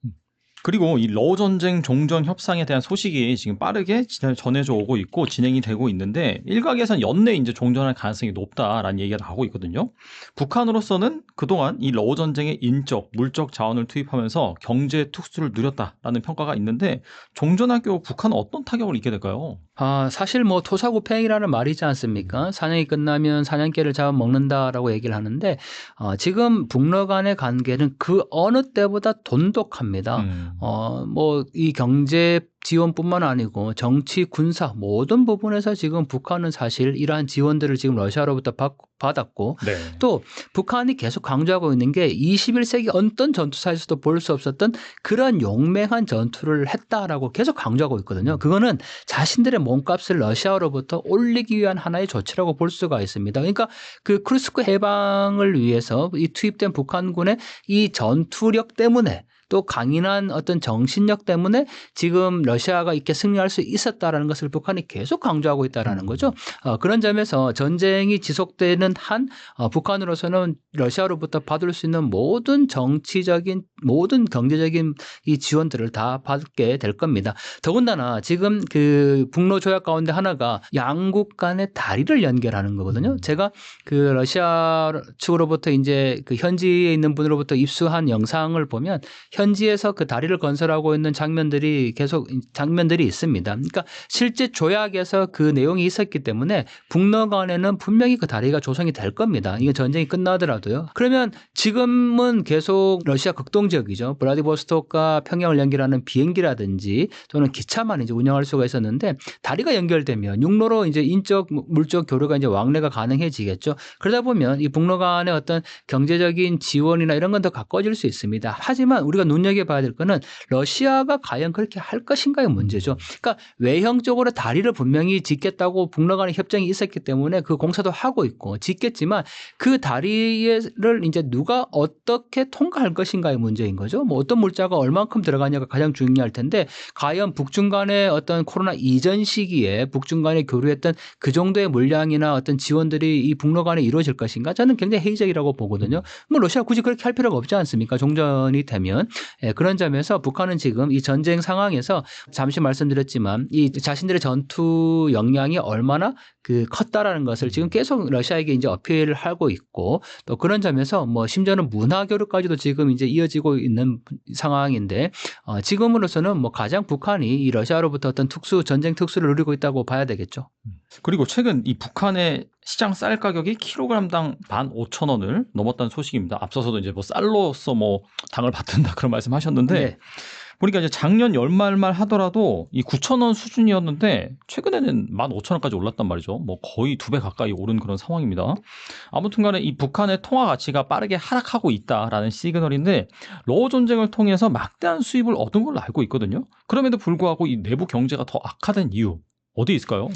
그리고 이 러우 전쟁 종전 협상에 대한 소식이 지금 빠르게 전해져 오고 있고 진행이 되고 있는데 일각에선 연내 이제 종전할 가능성이 높다라는 얘기가 나오고 있거든요. 북한으로서는 그동안 이 러우 전쟁에 인적, 물적 자원을 투입하면서 경제 특수를 누렸다라는 평가가 있는데 종전할 경우 북한은 어떤 타격을 입게 될까요? 사실 뭐 토사구팽이라는 말이지 않습니까? 사냥이 끝나면 사냥개를 잡아먹는다라고 얘기를 하는데 지금 북러 간의 관계는 그 어느 때보다 돈독합니다. 뭐 이 경제 지원뿐만 아니고 정치, 군사 모든 부분에서 지금 북한은 사실 이러한 지원들을 지금 러시아로부터 받았고 네. 또 북한이 계속 강조하고 있는 게 21세기 어떤 전투사에서도 볼 수 없었던 그런 용맹한 전투를 했다라고 계속 강조하고 있거든요. 그거는 자신들의 몸값을 러시아로부터 올리기 위한 하나의 조치라고 볼 수가 있습니다. 그러니까 그 크루스크 해방을 위해서 이 투입된 북한군의 이 전투력 때문에 또 강인한 어떤 정신력 때문에 지금 러시아가 이렇게 승리할 수 있었다라는 것을 북한이 계속 강조하고 있다라는 거죠. 그런 점에서 전쟁이 지속되는 한 북한으로서는 러시아로부터 받을 수 있는 모든 정치적인 모든 경제적인 이 지원들을 다 받게 될 겁니다. 더군다나 지금 그 북러 조약 가운데 하나가 양국 간의 다리를 연결하는 거거든요. 제가 그 러시아 측으로부터 이제 그 현지에 있는 분으로부터 입수한 영상을 보면 현지에서 그 다리를 건설하고 있는 장면들이 있습니다. 그러니까 실제 조약에서 그 내용이 있었기 때문에 북러 간에는 분명히 그 다리가 조성이 될 겁니다. 이게 전쟁이 끝나더라도요. 그러면 지금은 계속 러시아 극동 지역이죠. 브라디보스톡과 평양을 연결하는 비행기라든지 또는 기차만 이제 운영할 수가 있었는데 다리가 연결되면 육로로 이제 인적 물적 교류가 이제 왕래가 가능해지겠죠. 그러다 보면 이 북러 간의 어떤 경제적인 지원이나 이런 건 더 가까워질 수 있습니다. 하지만 우리가 눈여겨봐야 될 거는 러시아가 과연 그렇게 할 것인가의 문제죠. 그러니까 외형적으로 다리를 분명히 짓겠다고 북러 간의 협정이 있었기 때문에 그 공사도 하고 있고 짓겠지만 그 다리를 이제 누가 어떻게 통과할 것인가의 문제인 거죠. 뭐 어떤 물자가 얼만큼 들어가냐가 가장 중요할 텐데 과연 북중 간의 어떤 코로나 이전 시기에 북중 간에 교류했던 그 정도의 물량이나 어떤 지원들이 이 북러 간에 이루어질 것인가? 저는 굉장히 회의적이라고 보거든요. 뭐 러시아 굳이 그렇게 할 필요가 없지 않습니까? 종전이 되면. 그런 점에서 북한은 지금 이 전쟁 상황에서 잠시 말씀드렸지만 이 자신들의 전투 역량이 얼마나 그 컸다라는 것을 지금 계속 러시아에게 이제 어필을 하고 있고 또 그런 점에서 뭐 심지어는 문화 교류까지도 지금 이제 이어지고 있는 상황인데 지금으로서는 뭐 가장 북한이 이 러시아로부터 어떤 전쟁 특수를 누리고 있다고 봐야 되겠죠. 그리고 최근 이 북한의 시장 쌀 가격이 킬로그램당 15,000원을 넘었다는 소식입니다. 앞서서도 이제 뭐 쌀로서 뭐 당을 받든다 그런 말씀하셨는데 네. 보니까 이제 작년 연말만 하더라도 이 9,000원 수준이었는데 최근에는 15,000원까지 올랐단 말이죠. 뭐 거의 2배 가까이 오른 그런 상황입니다. 아무튼간에 이 북한의 통화 가치가 빠르게 하락하고 있다라는 시그널인데 러우 전쟁을 통해서 막대한 수입을 얻은 걸로 알고 있거든요. 그럼에도 불구하고 이 내부 경제가 더 악화된 이유 어디 있을까요?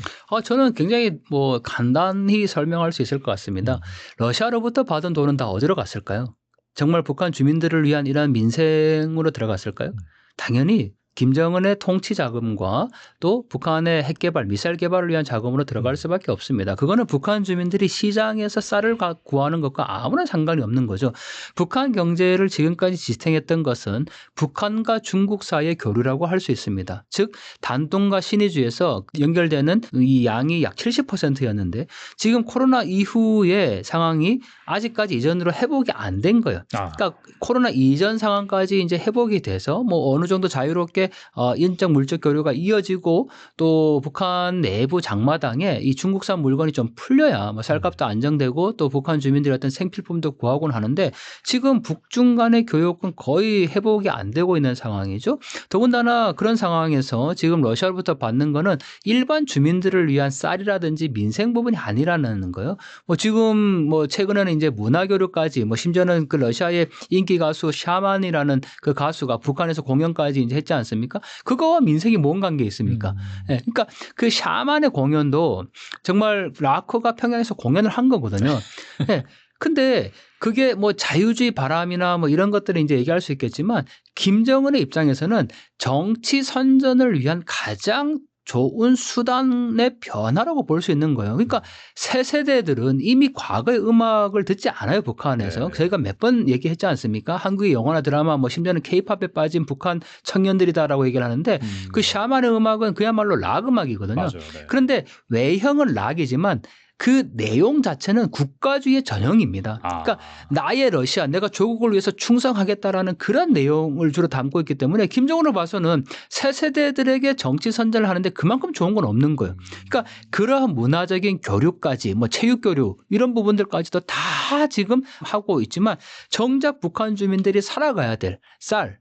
저는 굉장히 뭐 간단히 설명할 수 있을 것 같습니다. 러시아로부터 받은 돈은 다 어디로 갔을까요? 정말 북한 주민들을 위한 이러한 민생으로 들어갔을까요? 당연히 김정은의 통치 자금과 또 북한의 핵 개발, 미사일 개발을 위한 자금으로 들어갈 수밖에 없습니다. 그거는 북한 주민들이 시장에서 쌀을 구하는 것과 아무런 상관이 없는 거죠. 북한 경제를 지금까지 지탱했던 것은 북한과 중국 사이의 교류라고 할 수 있습니다. 즉 단둥과 신의주에서 연결되는 이 양이 약 70%였는데 지금 코로나 이후의 상황이 아직까지 이전으로 회복이 안 된 거예요. 그러니까 코로나 이전 상황까지 이제 회복이 돼서 뭐 어느 정도 자유롭게 계속의 인적 물적 교류가 이어지고 또 북한 내부 장마당에 이 중국산 물건이 좀 풀려야 뭐 쌀값도 안정되고 또 북한 주민들이 어떤 생필품도 구하곤 하는데 지금 북중 간의 교역은 거의 회복이 안 되고 있는 상황이죠. 더군다나 그런 상황에서 지금 러시아로부터 받는 거는 일반 주민들을 위한 쌀이라든지 민생 부분이 아니라는 거예요. 뭐 지금 뭐 최근에는 이제 문화교류까지 뭐 심지어는 그 러시아의 인기 가수 샤만이라는 그 가수가 북한에서 공연까지 이제 했지 않습니까? 그거와 민생이 뭔 관계 있습니까? 네, 그러니까 그 샤만의 공연도 정말 락커가 평양에서 공연을 한 거거든요. 네, 근데 그게 뭐 자유주의 바람이나 뭐 이런 것들을 이제 얘기할 수 있겠지만 김정은의 입장에서는 정치 선전을 위한 가장 좋은 수단의 변화라고 볼 수 있는 거예요. 그러니까 새 세대들은 이미 과거의 음악을 듣지 않아요, 북한에서. 네. 저희가 몇 번 얘기했지 않습니까? 한국의 영화나 드라마 뭐 심지어는 케이팝에 빠진 북한 청년들이다라고 얘기를 하는데 그 샤만의 음악은 그야말로 락 음악이거든요. 맞아요. 네. 그런데 외형은 락이지만 그 내용 자체는 국가주의의 전형입니다. 그러니까 나의 러시아, 내가 조국을 위해서 충성하겠다라는 그런 내용을 주로 담고 있기 때문에 김정은을 봐서는 새 세대들에게 정치 선전을 하는데 그만큼 좋은 건 없는 거예요. 그러니까 그러한 문화적인 교류까지 뭐 체육 교류 이런 부분들까지도 다 지금 하고 있지만 정작 북한 주민들이 살아가야 될 쌀,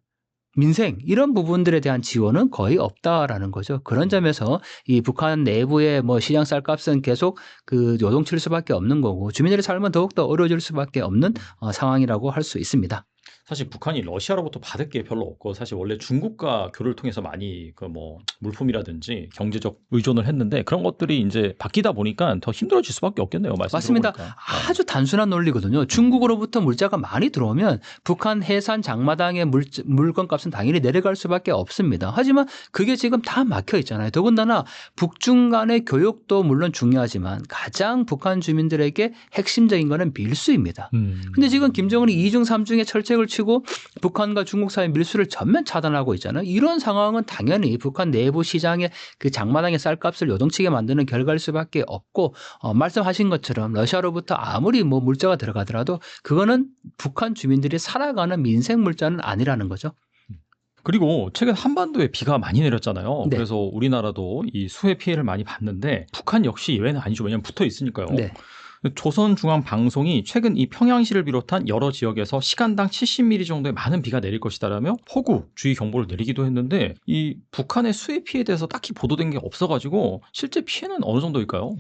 민생 이런 부분들에 대한 지원은 거의 없다라는 거죠. 그런 점에서 이 북한 내부의 뭐 시장 쌀값은 계속 그 요동칠 수밖에 없는 거고 주민들의 삶은 더욱더 어려워질 수밖에 없는 상황이라고 할 수 있습니다. 사실 북한이 러시아로부터 받을 게 별로 없고 사실 원래 중국과 교류를 통해서 많이 그 뭐 물품이라든지 경제적 의존을 했는데 그런 것들이 이제 바뀌다 보니까 더 힘들어질 수밖에 없겠네요. 말씀 맞습니다. 들어보니까. 아주 단순한 논리거든요. 중국으로부터 물자가 많이 들어오면 북한 해산 장마당의 물건값은 당연히 내려갈 수밖에 없습니다. 하지만 그게 지금 다 막혀 있잖아요. 더군다나 북중 간의 교역도 물론 중요하지만 가장 북한 주민들에게 핵심적인 거는 밀수입니다. 근데 지금 김정은이 2중 3중의 철책을 치고 북한과 중국 사이 밀수를 전면 차단하고 있잖아요. 이런 상황은 당연히 북한 내부 시장의 그 장마당의 쌀값을 요동치게 만드는 결과일 수밖에 없고 말씀하신 것처럼 러시아로부터 아무리 뭐 물자가 들어가더라도 그거는 북한 주민들이 살아가는 민생 물자는 아니라는 거죠. 그리고 최근 한반도에 비가 많이 내렸잖아요. 네. 그래서 우리나라도 이 수해 피해를 많이 봤는데 북한 역시 예외는 아니죠. 왜냐하면 붙어 있으니까요. 네. 조선중앙방송이 최근 이 평양시를 비롯한 여러 지역에서 시간당 70mm 정도의 많은 비가 내릴 것이다라며 폭우 주의 경보를 내리기도 했는데 이 북한의 수해 피해에 대해서 딱히 보도된 게 없어가지고 실제 피해는 어느 정도일까요?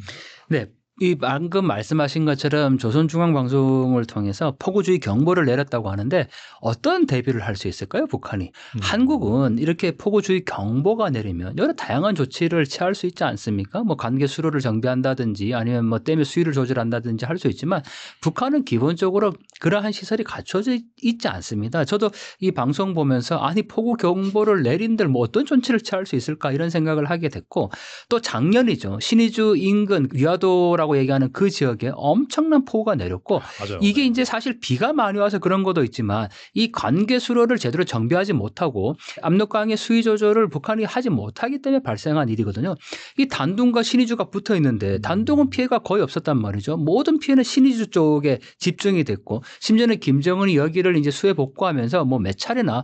네. 이 방금 말씀하신 것처럼 조선중앙방송을 통해서 폭우주의 경보를 내렸다고 하는데 어떤 대비를 할 수 있을까요, 북한이? 한국은 이렇게 폭우주의 경보가 내리면 여러 다양한 조치를 취할 수 있지 않습니까? 뭐 관계 수로를 정비한다든지 아니면 뭐 댐의 수위를 조절한다든지 할 수 있지만 북한은 기본적으로 그러한 시설이 갖춰져 있지 않습니다. 저도 이 방송 보면서 아니 폭우 경보를 내린들 뭐 어떤 조치를 취할 수 있을까 이런 생각을 하게 됐고 또 작년이죠. 신의주 인근 위화도라고 얘기하는 그 지역에 엄청난 폭우가 내렸고 맞아요. 이게 네. 이제 사실 비가 많이 와서 그런 것도 있지만 이 관계 수로를 제대로 정비하지 못하고 압록강의 수위 조절을 북한이 하지 못하기 때문에 발생한 일이거든요. 이 단둥과 신의주가 붙어 있는데 단둥은 피해가 거의 없었단 말이죠. 모든 피해는 신의주 쪽에 집중이 됐고 심지어는 김정은이 여기를 이제 수해 복구하면서 뭐 몇 차례나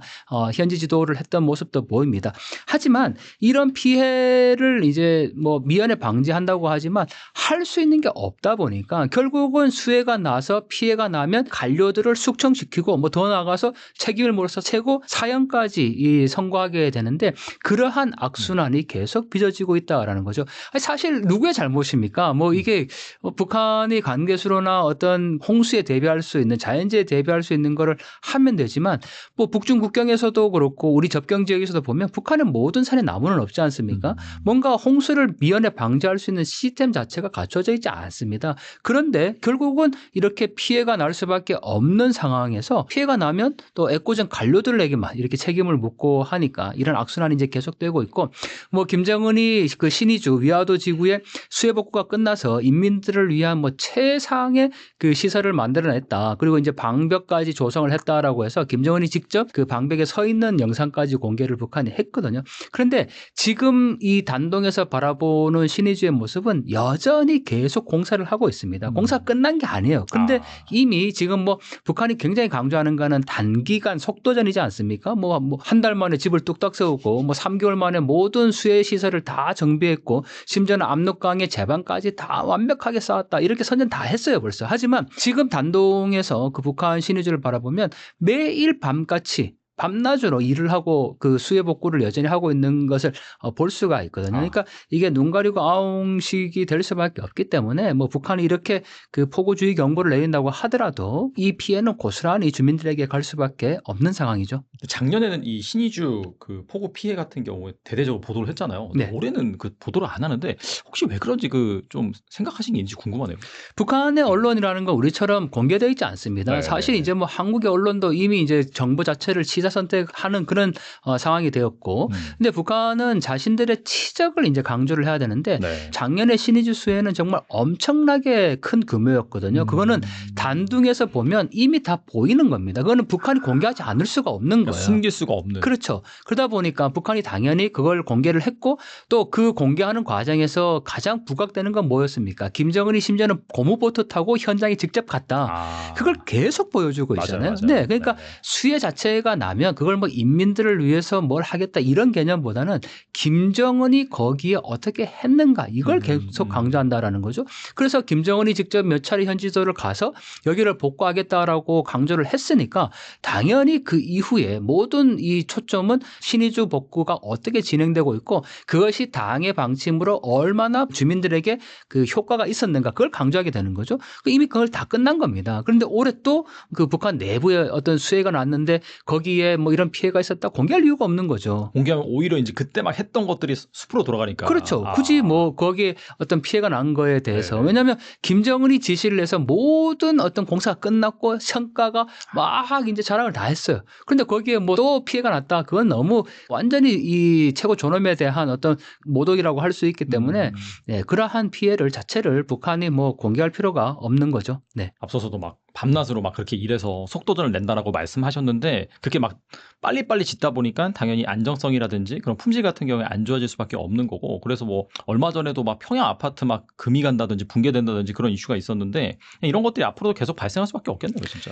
현지 지도를 했던 모습도 보입니다. 하지만 이런 피해를 이제 뭐 미연에 방지한다고 하지만 할 수 있는 게 없다 보니까 결국은 수해가 나서 피해가 나면 관료들을 숙청시키고 뭐 더 나아가서 책임을 물어서 최고 사형까지 선고하게 되는데 그러한 악순환이 계속 빚어지고 있다라는 거죠. 사실 누구의 잘못입니까? 뭐 이게 북한이 관계수로나 어떤 홍수에 대비할 수 있는 자연재해에 대비할 수 있는 거를 하면 되지만 뭐 북중 국경에서도 그렇고 우리 접경 지역에서도 보면 북한의 모든 산에 나무는 없지 않습니까? 뭔가 홍수를 미연에 방지할 수 있는 시스템 자체가 갖춰져 있지 않습니다. 그런데 결국은 이렇게 피해가 날 수밖에 없는 상황에서 피해가 나면 또 애꿎은 관료들에게만 이렇게 책임을 묻고 하니까 이런 악순환이 이제 계속되고 있고 뭐 김정은이 그 신의주 위화도 지구의 수해 복구가 끝나서 인민들을 위한 뭐 최상의 그 시설을 만들어냈다. 그리고 이제 방벽까지 조성을 했다라고 해서 김정은이 직접 그 방벽에 서 있는 영상까지 공개를 북한이 했거든요. 그런데 지금 이 단동에서 바라보는 신의주의 모습은 여전히 계속 계속 공사를 하고 있습니다. 공사가 끝난 게 아니에요. 그런데 이미 지금 뭐 북한이 굉장히 강조하는 거는 단기간 속도전이지 않습니까? 뭐 한 달 만에 집을 뚝딱 세우고 뭐 3개월 만에 모든 수해 시설을 다 정비했고 심지어는 압록강의 제방까지 다 완벽하게 쌓았다. 이렇게 선전 다 했어요 벌써. 하지만 지금 단동에서 그 북한 신의주를 바라보면 매일 밤같이 밤낮으로 일을 하고 그 수해 복구를 여전히 하고 있는 것을 볼 수가 있거든요. 그러니까 이게 눈 가리고 아웅식이 될 수밖에 없기 때문에 뭐 북한이 이렇게 그 폭우주의 경보를 내린다고 하더라도 이 피해는 고스란히 주민들에게 갈 수밖에 없는 상황이죠. 작년에는 이 신의주 그 폭우 피해 같은 경우에 대대적으로 보도를 했잖아요. 근데 네. 올해는 그 보도를 안 하는데 혹시 왜 그런지 그 좀 생각하신 게 있는지 궁금하네요. 북한의 언론이라는 건 우리처럼 공개되어 있지 않습니다. 네, 사실 네. 이제 뭐 한국의 언론도 이미 이제 정부 자체를 취사 선택하는 그런 상황이 되었고, 근데 북한은 자신들의 치적을 이제 강조를 해야 되는데 네. 작년에 신의주 수해는 정말 엄청나게 큰 규모였거든요. 그거는 단둥에서 보면 이미 다 보이는 겁니다. 그거는 북한이 공개하지 않을 수가 없는 거예요. 숨길 수가 없는. 그렇죠. 그러다 보니까 북한이 당연히 그걸 공개를 했고 또 그 공개하는 과정에서 가장 부각되는 건 뭐였습니까? 김정은이 심지어는 고무보트 타고 현장에 직접 갔다. 그걸 계속 보여주고 있잖아요. 맞아요. 네, 그러니까 네네. 수해 자체가 나면 그걸 뭐 인민들을 위해서 뭘 하겠다 이런 개념보다는 김정은이 거기에 어떻게 했는가 이걸 계속 강조한다라는 거죠. 그래서 김정은이 직접 몇 차례 현지도를 가서 여기를 복구하겠다라고 강조를 했으니까 당연히 그 이후에 모든 이 초점은 신의주 복구가 어떻게 진행되고 있고 그것이 당의 방침으로 얼마나 주민들에게 그 효과가 있었는가 그걸 강조하게 되는 거죠. 이미 그걸 다 끝난 겁니다. 그런데 올해 또 그 북한 내부에 어떤 수해가 났는데 거기에 뭐 이런 피해가 있었다 공개할 이유가 없는 거죠. 공개하면 오히려 이제 그때 막 했던 것들이 숲으로 돌아가니까. 그렇죠. 굳이 뭐 거기에 어떤 피해가 난 거에 대해서 왜냐하면 김정은이 지시를 해서 모든 어떤 공사가 끝났고 성과가 막 이제 자랑을 다 했어요. 그런데 거기에 뭐 또 피해가 났다. 그건 너무 완전히 이 최고 존엄에 대한 어떤 모독이라고 할 수 있기 때문에 네, 그러한 피해를 자체를 북한이 뭐 공개할 필요가 없는 거죠. 네. 앞서서도 막 밤낮으로 막 그렇게 일해서 속도전을 낸다라고 말씀하셨는데 그렇게 막 빨리빨리 짓다 보니까 당연히 안정성이라든지 그런 품질 같은 경우에 안 좋아질 수밖에 없는 거고 그래서 뭐 얼마 전에도 막 평양 아파트 막 금이 간다든지 붕괴된다든지 그런 이슈가 있었는데 이런 것들이 앞으로도 계속 발생할 수밖에 없겠네요, 진짜.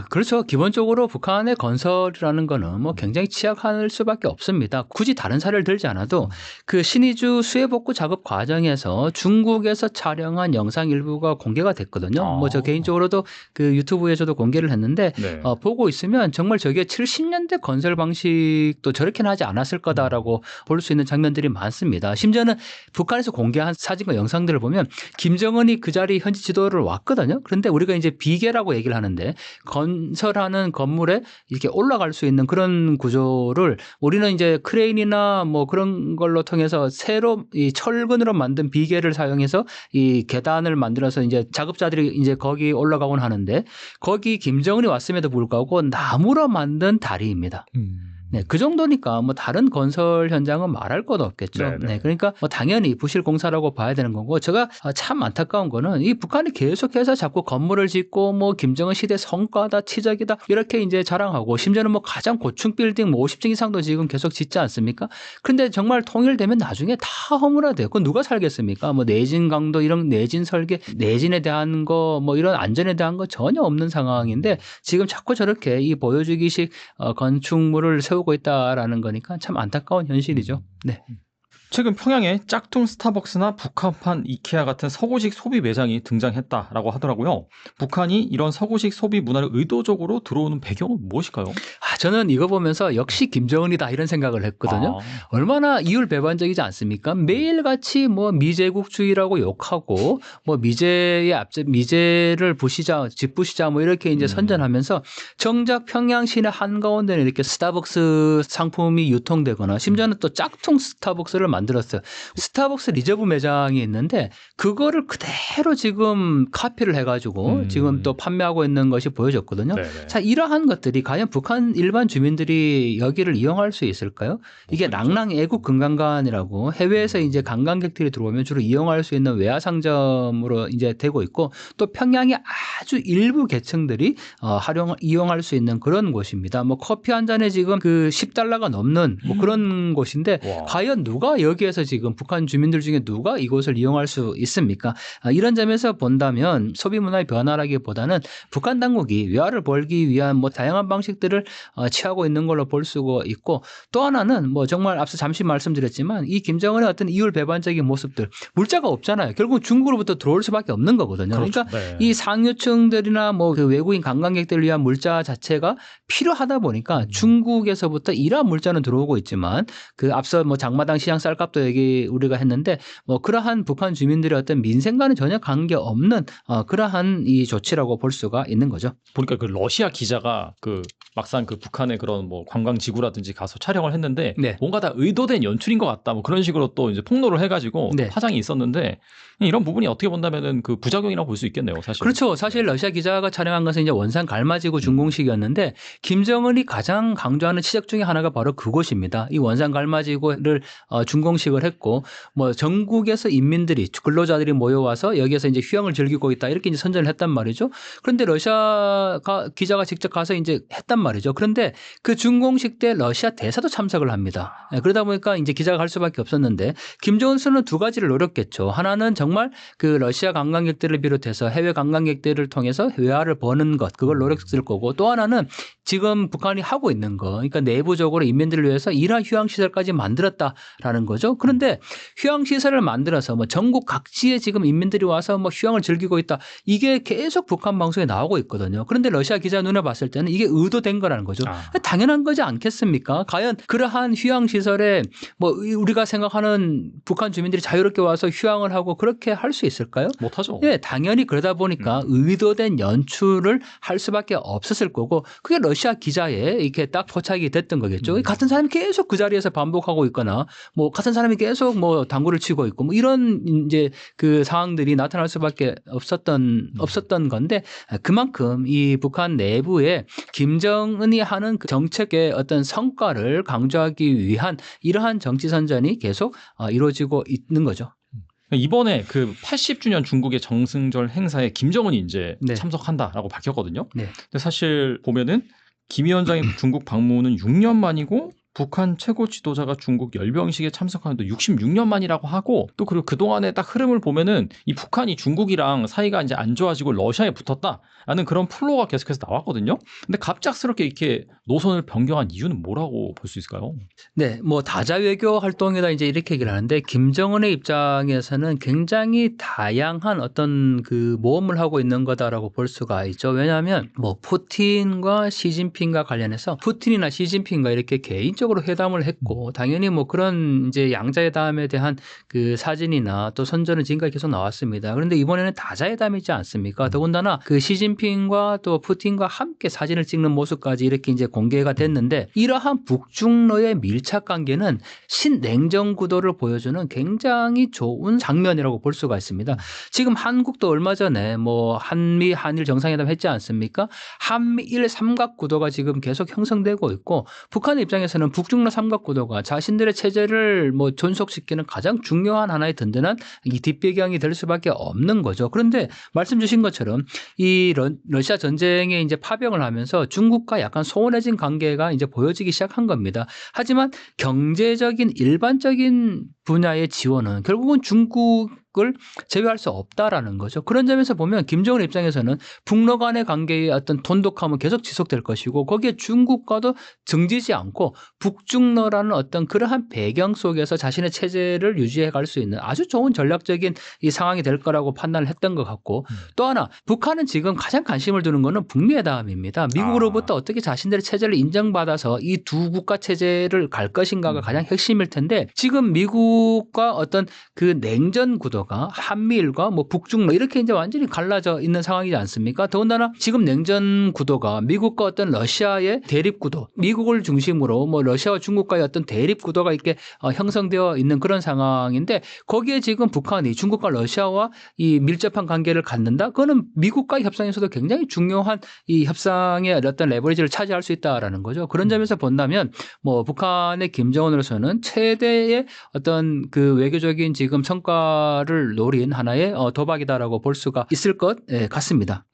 그렇죠. 기본적으로 북한의 건설이라는 거는 뭐 굉장히 취약할 수밖에 없습니다. 굳이 다른 사례를 들지 않아도 그 신의주 수해 복구 작업 과정에서 중국에서 촬영한 영상 일부가 공개가 됐거든요. 뭐 저 개인적으로도 그 유튜브에서도 공개를 했는데 네. 보고 있으면 정말 저게 70년대 건설 방식도 저렇게는 하지 않았을 거다라고 볼 수 있는 장면들이 많습니다. 심지어는 북한에서 공개한 사진과 영상들을 보면 김정은이 그 자리 현지 지도를 왔거든요. 그런데 우리가 이제 비계라고 얘기를 하는데 건설하는 건물에 이렇게 올라갈 수 있는 그런 구조를 우리는 이제 크레인이나 뭐 그런 걸로 통해서 새로 이 철근으로 만든 비계를 사용해서 이 계단을 만들어서 이제 작업자들이 이제 거기 올라가곤 하는데 거기 김정은이 왔음에도 불구하고 나무로 만든 다리입니다. 네, 그 정도니까 뭐 다른 건설 현장은 말할 것 없겠죠. 네네. 네, 그러니까 뭐 당연히 부실 공사라고 봐야 되는 거고 제가 참 안타까운 거는 이 북한이 계속해서 자꾸 건물을 짓고 뭐 김정은 시대 성과다 치적이다 이렇게 이제 자랑하고 심지어는 뭐 가장 고층 빌딩 뭐 50층 이상도 지금 계속 짓지 않습니까? 그런데 정말 통일되면 나중에 다 허물어져요. 그건 누가 살겠습니까? 뭐 내진 강도 이런 내진 설계, 내진에 대한 거 뭐 이런 안전에 대한 거 전혀 없는 상황인데 지금 자꾸 저렇게 이 보여주기식 건축물을 세우고 있다라는 거니까 참 안타까운 현실이죠. 네. 최근 평양에 짝퉁 스타벅스나 북한판 이케아 같은 서구식 소비 매장이 등장했다라고 하더라고요. 북한이 이런 서구식 소비 문화를 의도적으로 들어오는 배경은 무엇일까요? 저는 이거 보면서 역시 김정은이다 이런 생각을 했거든요. 얼마나 이율배반적이지 않습니까? 매일같이 뭐 미제국주의라고 욕하고 뭐 미제를 부시자, 집부시자 뭐 이렇게 이제 선전하면서 정작 평양 시내 한가운데는 이렇게 스타벅스 상품이 유통되거나 심지어는 또 짝퉁 스타벅스를 만들었어요. 스타벅스 리저브 매장이 있는데 그거를 그대로 지금 카피를 해가지고 지금 또 판매하고 있는 것이 보여졌거든요. 네네. 자, 이러한 것들이 과연 북한 일반 주민들이 여기를 이용할 수 있을까요? 이게 랑랑 애국 금강관이라고 해외에서 이제 관광객들이 들어오면 주로 이용할 수 있는 외화 상점으로 이제 되고 있고 또 평양의 아주 일부 계층들이 이용할 수 있는 그런 곳입니다. 뭐 커피 한 잔에 지금 그 $10가 넘는 뭐 그런 곳인데 와. 과연 누가 여기에서 지금 북한 주민들 중에 누가 이곳을 이용할 수 있습니까? 이런 점에서 본다면 소비 문화의 변화라기보다는 북한 당국이 위화를 벌기 위한 뭐 다양한 방식들을 취하고 있는 걸로 볼 수가 있고, 또 하나는 뭐 정말 앞서 잠시 말씀드렸지만 이 김정은의 어떤 이율 배반적인 모습들, 물자가 없잖아요. 결국 중국으로부터 들어올 수밖에 없는 거거든요. 그렇죠. 그러니까 네. 이 상류층들이나 뭐 그 외국인 관광객들을 위한 물자 자체가 필요하다 보니까 중국에서부터 이러한 물자는 들어오고 있지만 그 앞서 뭐 장마당 시장 쌀값도 얘기 우리가 했는데 뭐 그러한 북한 주민들의 어떤 민생과는 전혀 관계없는 그러한 이 조치라고 볼 수가 있는 거죠. 보니까 그 러시아 기자가 그 막상 그 북한의 그런 뭐 관광지구라든지 가서 촬영을 했는데 네. 뭔가 다 의도된 연출인 것 같다. 뭐 그런 식으로 또 이제 폭로를 해가지고 네. 파장이 있었는데 이런 부분이 어떻게 본다면은 그 부작용이라고 볼 수 있겠네요, 사실. 그렇죠. 사실 러시아 기자가 촬영한 것은 이제 원산 갈마지구 준공식이었는데 김정은이 가장 강조하는 지적 중에 하나가 바로 그곳입니다. 이 원산 갈마지구를 준공식을 했고 뭐 전국에서 인민들이 근로자들이 모여와서 여기에서 이제 휴양을 즐기고 있다 이렇게 이제 선전을 했단 말이죠. 그런데 러시아 기자가 직접 가서 이제 했단 말이죠. 그런데 그 준공식 때 러시아 대사도 참석을 합니다. 그러다 보니까 이제 기자가 갈 수밖에 없었는데 김정은 수는 두 가지를 노렸겠죠. 하나는 정말 그 러시아 관광객들을 비롯해서 해외 관광객들을 통해서 외화를 버는 것, 그걸 노렸을 거고, 또 하나는 지금 북한이 하고 있는 거, 그러니까 내부적으로 인민들을 위해서 일하 휴양시설까지 만들었다라는 거죠. 그런데 휴양시설을 만들어서 뭐 전국 각지에 지금 인민들이 와서 뭐 휴양을 즐기고 있다, 이게 계속 북한 방송에 나오고 있거든요. 그런데 러시아 기자 눈에 봤을 때는 이게 의도된 거라는 거죠. 당연한 거지 않겠습니까? 과연 그러한 휴양시설에 뭐 우리가 생각하는 북한 주민들이 자유롭게 와서 휴양을 하고 그렇게 할 수 있을까요? 못하죠. 예, 당연히 그러다 보니까 의도된 연출을 할 수밖에 없었을 거고, 그게 러시아 기자에 이렇게 딱 포착이 됐던 거겠죠. 같은 사람이 계속 그 자리에서 반복하고 있거나, 뭐 같은 사람이 계속 뭐 당구를 치고 있고, 뭐 이런 이제 그 상황들이 나타날 수밖에 없었던 건데, 그만큼 이 북한 내부에 김정은이 하는 그 정책의 어떤 성과를 강조하기 위한 이러한 정치 선전이 계속 이루어지고 있는 거죠. 이번에 그 80주년 중국의 정승절 행사에 김정은이 이제 네. 참석한다라고 밝혔거든요. 네. 근데 사실 보면은 김 위원장의 중국 방문은 6년 만이고 북한 최고 지도자가 중국 열병식에 참석하는 도 66년 만이라고 하고, 또 그리고 그동안의 딱 흐름을 보면은 이 북한이 중국이랑 사이가 이제 안 좋아지고 러시아에 붙었다라는 그런 플로가 계속해서 나왔거든요. 근데 갑작스럽게 이렇게 노선을 변경한 이유는 뭐라고 볼 수 있을까요? 네, 뭐 다자 외교 활동이다 이제 이렇게 얘기를 하는데, 김정은의 입장에서는 굉장히 다양한 어떤 그 모험을 하고 있는 거다라고 볼 수가 있죠. 왜냐하면 뭐 푸틴과 시진핑과 관련해서 푸틴이나 시진핑과 이렇게 개인적으로 회담을 했고, 당연히 뭐 그런 이제 양자회담에 대한 그 사진이나 또 선전은 지금까지 계속 나왔습니다. 그런데 이번에는 다자회담이지 않습니까? 더군다나 그 시진핑과 또 푸틴과 함께 사진을 찍는 모습까지 이렇게 이제 공개가 됐는데, 이러한 북중러의 밀착 관계는 신냉전 구도를 보여주는 굉장히 좋은 장면이라고 볼 수가 있습니다. 지금 한국도 얼마 전에 뭐 한미 한일 정상회담 했지 않습니까? 한미일 삼각 구도가 지금 계속 형성되고 있고, 북한 입장에서는 북중러 삼각 구도가 자신들의 체제를 뭐 존속시키는 가장 중요한 하나의 든든한 이 뒷배경이 될 수밖에 없는 거죠. 그런데 말씀 주신 것처럼 이 러시아 전쟁에 이제 파병을 하면서 중국과 약간 소원해진 관계가 이제 보여지기 시작한 겁니다. 하지만 경제적인 일반적인 분야의 지원은 결국은 중국을 제외할 수 없다라는 거죠. 그런 점에서 보면 김정은 입장에서는 북러 간의 관계의 어떤 돈독함은 계속 지속될 것이고, 거기에 중국과도 정지지 않고 북중러라는 어떤 그러한 배경 속에서 자신의 체제를 유지해 갈 수 있는 아주 좋은 전략적인 이 상황이 될 거라고 판단을 했던 것 같고, 또 하나 북한은 지금 가장 관심을 두는 거는 북미 회담입니다. 미국으로부터 어떻게 자신들의 체제를 인정받아서 이 두 국가 체제를 갈 것인가가 가장 핵심일 텐데, 지금 미국과 어떤 그 냉전 구도가 한미일과 뭐 북중러 이렇게 이제 완전히 갈라져 있는 상황이지 않습니까? 더군다나 지금 냉전 구도가 미국과 어떤 러시아의 대립 구도, 미국을 중심으로 뭐 러시아와 중국과의 어떤 대립 구도가 이렇게 형성되어 있는 그런 상황인데, 거기에 지금 북한이 중국과 러시아와 이 밀접한 관계를 갖는다? 그거는 미국과의 협상에서도 굉장히 중요한 이 협상의 어떤 레버리지를 차지할 수 있다라는 거죠. 그런 점에서 본다면 뭐 북한의 김정은으로서는 최대의 어떤 그 외교적인 지금 성과를 노린 하나의 도박이다라고 볼 수가 있을 것 같습니다.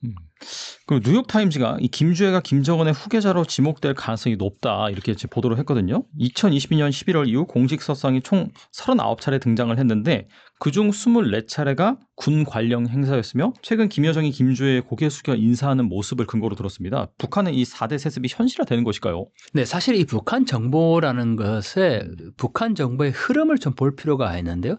그 뉴욕타임즈가 이 김주애가 김정은의 후계자로 지목될 가능성이 높다 이렇게 이제 보도를 했거든요. 2022년 11월 이후 공식 석상이 총 39차례 등장을 했는데 그중 24차례가 군 관련 행사였으며 최근 김여정이 김주애의 고개 숙여 인사하는 모습을 근거로 들었습니다. 북한은 이 4대 세습이 현실화되는 것일까요? 네, 사실 이 북한 정보라는 것에 북한 정보의 흐름을 좀 볼 필요가 있는데요.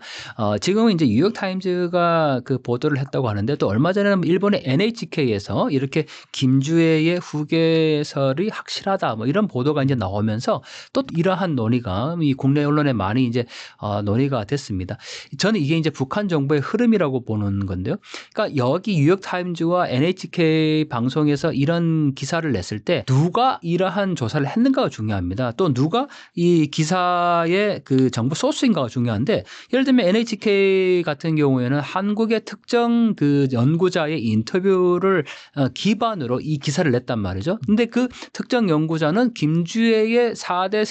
지금은 이제 뉴욕타임즈가 그 보도를 했다고 하는데 또 얼마 전에는 일본의 NHK에서 이렇게 김주애의 후계설이 확실하다 뭐 이런 보도가 이제 나오면서 또 이러한 논의가 이 국내 언론에 많이 이제 논의가 됐습니다. 저는 이게 이제 북한 정보의 흐름이라고 보는 건데요. 그러니까 여기 뉴욕타임즈와 NHK 방송에서 이런 기사를 냈을 때 누가 이러한 조사를 했는가가 중요합니다. 또 누가 이 기사의 그 정보 소스인가가 중요한데 예를 들면 NHK 같은 경우에는 한국의 특정 그 연구자의 인터뷰를 기반으로 이 기사를 냈단 말이죠. 근데 그 특정 연구자는 김주애의 4대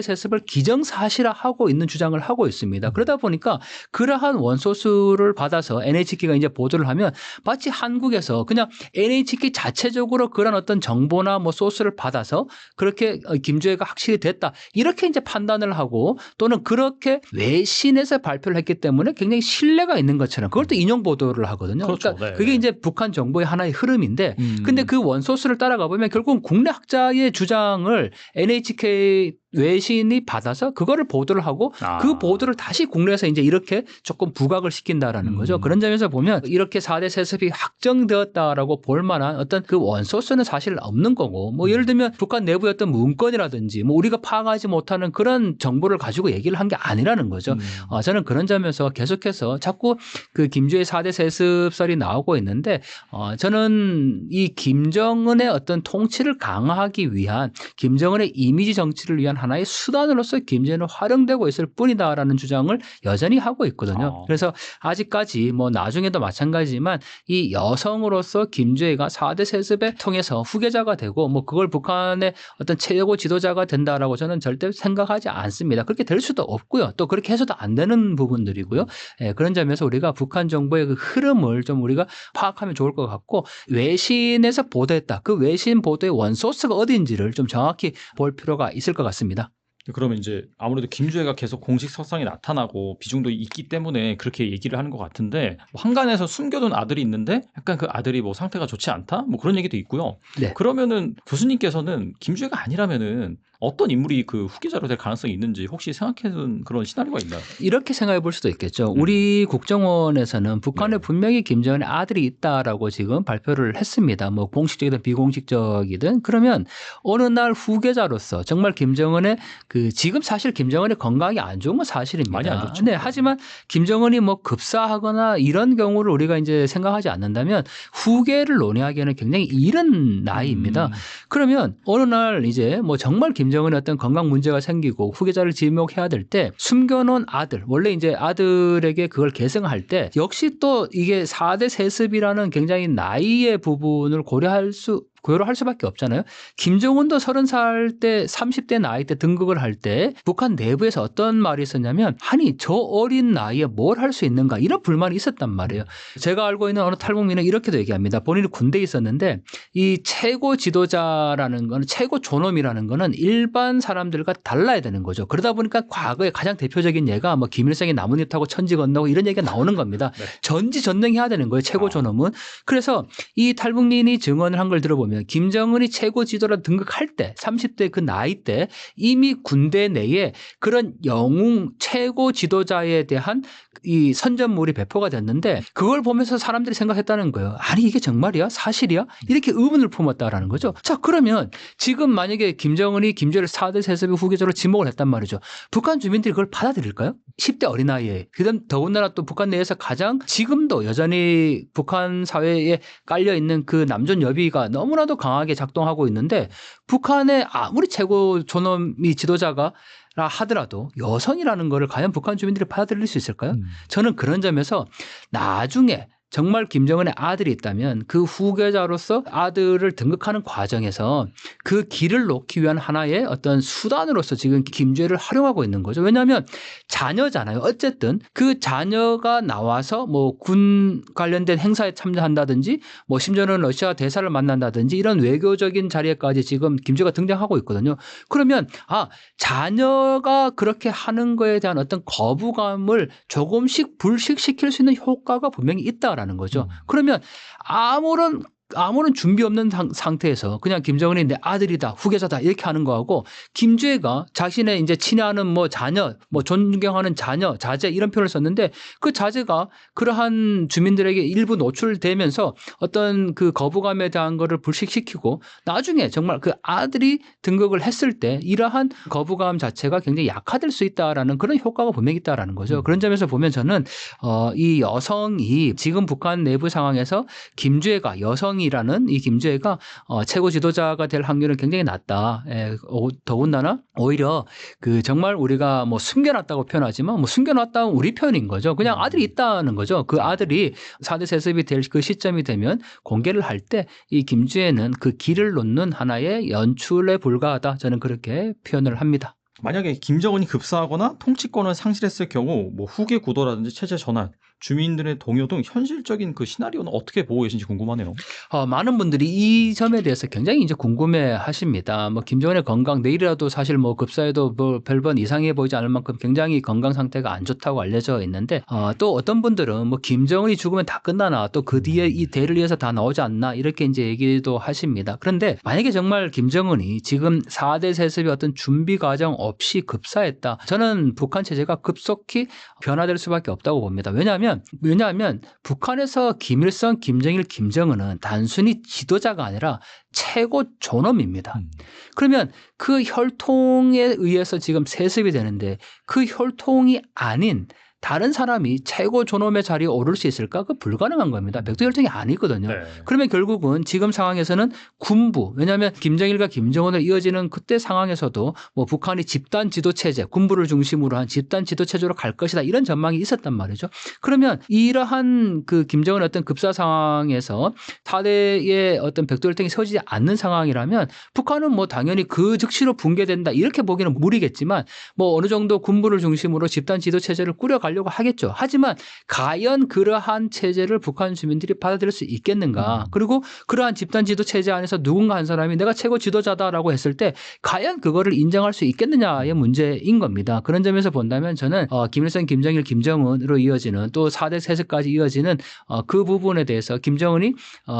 세습을 기정사실화하고 있는 주장을 하고 있습니다. 그러다 보니까 그러한 원소스를 받아서 NHK가 이제 보도를 하면 마치 한국에서 그냥 NHK 자체적으로 그런 어떤 정보나 뭐 소스를 받아서 그렇게 김주애가 확실히 됐다. 이렇게 이제 판단을 하고 또는 그렇게 외신에서 발표를 했기 때문에 굉장히 신뢰가 있는 것처럼 그걸 또 인용 보도를 하거든요. 그렇죠. 그러니까 네, 그게 네. 이제 북한 정보의 하나의 흐름인데 근데 그 원소스를 따라가 보면 결국은 국내 학자의 주장을 NHK 외신이 받아서 그거를 보도를 하고 그 보도를 다시 국내에서 이제 이렇게 조금 부각을 시킨다라는 거죠. 그런 점에서 보면 이렇게 4대 세습이 확정되었다라고 볼 만한 어떤 그 원소스는 사실 없는 거고 뭐 예를 들면 북한 내부의 어떤 문건이라든지 뭐 우리가 파악하지 못하는 그런 정보를 가지고 얘기를 한 게 아니라는 거죠. 저는 그런 점에서 계속해서 자꾸 그 김주애 4대 세습설이 나오고 있는데 저는 이 김정은의 어떤 통치를 강화하기 위한 김정은의 이미지 정치를 위한 하나의 수단으로서 김정은은 활용되고 있을 뿐이다라는 주장을 여전히 하고 있거든요. 그래서 아직까지 뭐 나중에도 마찬가지지만 이 여성으로서 김주애가 4대 세습에 통해서 후계자가 되고 뭐 그걸 북한의 어떤 최고 지도자가 된다라고 저는 절대 생각하지 않습니다. 그렇게 될 수도 없고요. 또 그렇게 해서도 안 되는 부분들이고요. 그런 점에서 우리가 북한 정보의 그 흐름을 좀 우리가 파악하면 좋을 것 같고 외신에서 보도했다. 그 외신 보도의 원소스가 어디인지를 좀 정확히 볼 필요가 있을 것 같습니다. 그러면 이제 아무래도 김주애가 계속 공식 석상에 나타나고 비중도 있기 때문에 그렇게 얘기를 하는 것 같은데 뭐 한간에서 숨겨둔 아들이 있는데 약간 그 아들이 뭐 상태가 좋지 않다? 뭐 그런 얘기도 있고요. 네. 그러면은 교수님께서는 김주애가 아니라면은 어떤 인물이 그 후계자로 될 가능성이 있는지 혹시 생각해둔 그런 시나리오가 있나요? 이렇게 생각해 볼 수도 있겠죠. 우리 국정원에서는 북한에 분명히 김정은의 아들이 있다라고 지금 발표를 했습니다. 뭐 공식적이든 비공식적이든 그러면 어느 날 후계자로서 정말 김정은의 그 지금 사실 김정은의 건강이 안 좋은 건 사실입니다. 많이 안 좋죠. 네, 하지만 김정은이 뭐 급사하거나 이런 경우를 우리가 이제 생각하지 않는다면 후계를 논의하기에는 굉장히 이른 나이입니다. 그러면 어느 날 이제 뭐 정말 김정은의 어떤 건강 문제가 생기고 후계자를 지목해야 될 때 숨겨놓은 아들, 원래 이제 아들에게 그걸 계승할 때 역시 또 이게 4대 세습이라는 굉장히 나이의 부분을 고려할 수밖에 없잖아요. 김정은도 30살 때 30대 나이 때 등극을 할 때 북한 내부에서 어떤 말이 있었냐면 아니 저 어린 나이에 뭘 할 수 있는가 이런 불만이 있었단 말이에요. 제가 알고 있는 어느 탈북민은 이렇게도 얘기합니다. 본인이 군대에 있었는데 이 최고 지도자라는 거는 최고 존엄이라는 거는 일반 사람들과 달라야 되는 거죠. 그러다 보니까 과거에 가장 대표적인 예가 뭐 김일성이 나뭇잎 타고 천지 건너고 이런 얘기가 나오는 겁니다. 네. 전지전능해야 되는 거예요. 최고 존엄은. 그래서 이 탈북민이 증언을 한 걸 들어보면 김정은이 최고 지도자 등극할 때 30대 그 나이 때 이미 군대 내에 그런 영웅 최고 지도자에 대한 이 선전물이 배포가 됐는데 그걸 보면서 사람들이 생각했다는 거예요. 아니 이게 정말이야? 사실이야? 이렇게 의문을 품었다라는 거죠. 자 그러면 지금 만약에 김정은이 김주애를 4대 세습의 후계자로 지목을 했단 말이죠. 북한 주민들이 그걸 받아들일까요? 10대 어린아이에. 그다음 더군다나 또 북한 내에서 가장 지금도 여전히 북한 사회에 깔려있는 그 남존 여비가 너무나도 강하게 작동하고 있는데 북한의 아무리 최고 존엄이 지도자가 하더라도 여성이라는 거를 과연 북한 주민들이 받아들일 수 있을까요? 저는 그런 점에서 나중에 정말 김정은의 아들이 있다면 그 후계자로서 아들을 등극하는 과정에서 그 길을 놓기 위한 하나의 어떤 수단으로서 지금 김주애를 활용하고 있는 거죠. 왜냐하면 자녀잖아요. 어쨌든 그 자녀가 나와서 뭐 군 관련된 행사에 참여한다든지 뭐 심지어는 러시아 대사를 만난다든지 이런 외교적인 자리에까지 지금 김주애가 등장하고 있거든요. 그러면 자녀가 그렇게 하는 거에 대한 어떤 거부감을 조금씩 불식시킬 수 있는 효과가 분명히 있다라는 거죠. 그러면 아무런 준비 없는 상태에서 그냥 김정은이 내 아들이다, 후계자다 이렇게 하는 거하고 김주애가 자신의 이제 친애하는 뭐 자녀, 뭐 존경하는 자녀, 자제 이런 표현을 썼는데 그 자제가 그러한 주민들에게 일부 노출되면서 어떤 그 거부감에 대한 거를 불식시키고 나중에 정말 그 아들이 등극을 했을 때 이러한 거부감 자체가 굉장히 약화될 수 있다라는 그런 효과가 분명히 있다라는 거죠. 그런 점에서 보면 저는 이 여성이 지금 북한 내부 상황에서 김주애가 여성이라는 이 김주애가 최고 지도자가 될 확률은 굉장히 낮다. 더군다나 오히려 그 정말 우리가 뭐 숨겨놨다고 표현하지만 뭐 숨겨놨다는 우리 표현인 거죠. 그냥 아들이 있다는 거죠. 그 아들이 4대 세습이 될 그 시점이 되면 공개를 할 때 이 김주애는 그 길을 놓는 하나의 연출에 불과하다. 저는 그렇게 표현을 합니다. 만약에 김정은이 급사하거나 통치권을 상실했을 경우 뭐 후계 구도라든지 체제 전환, 주민들의 동요 등 현실적인 그 시나리오는 어떻게 보고 계신지 궁금하네요. 많은 분들이 이 점에 대해서 굉장히 이제 궁금해 하십니다. 뭐 김정은의 건강 내일이라도 사실 뭐 급사에도 뭐 별번 이상해 보이지 않을 만큼 굉장히 건강 상태가 안 좋다고 알려져 있는데 또 어떤 분들은 뭐 김정은이 죽으면 다 끝나나 또 그 뒤에 이 대를 위해서 다 나오지 않나 이렇게 이제 얘기도 하십니다. 그런데 만약에 정말 김정은이 지금 4대 세습의 어떤 준비 과정 없이 급사했다. 저는 북한 체제가 급속히 변화될 수밖에 없다고 봅니다. 왜냐하면 북한에서 김일성, 김정일, 김정은은 단순히 지도자가 아니라 최고 존엄입니다. 그러면 그 혈통에 의해서 지금 세습이 되는데 그 혈통이 아닌 다른 사람이 최고 존엄의 자리에 오를 수 있을까? 그 불가능한 겁니다. 백두혈통이 아니거든요. 네. 그러면 결국은 지금 상황에서는 군부, 왜냐하면 김정일과 김정은으로 이어지는 그때 상황에서도 뭐 북한이 집단 지도 체제, 군부를 중심으로 한 집단 지도 체제로 갈 것이다 이런 전망이 있었단 말이죠. 그러면 이러한 그 김정은의 어떤 급사 상황에서 4대의 어떤 백두혈통이 세워지지 않는 상황이라면 북한은 뭐 당연히 그 즉시로 붕괴된다 이렇게 보기는 무리겠지만 뭐 어느 정도 군부를 중심으로 집단 지도 체제를 꾸려가려고 하겠죠. 하지만 과연 그러한 체제를 북한 주민들이 받아들일 수 있겠는가. 그리고 그러한 집단 지도 체제 안에서 누군가 한 사람이 내가 최고 지도자다라고 했을 때 과연 그거를 인정할 수 있겠느냐의 문제인 겁니다. 그런 점에서 본다면 저는 김일성, 김정일, 김정은으로 이어지는 또 4대 세습까지 이어지는 그 부분에 대해서 김정은이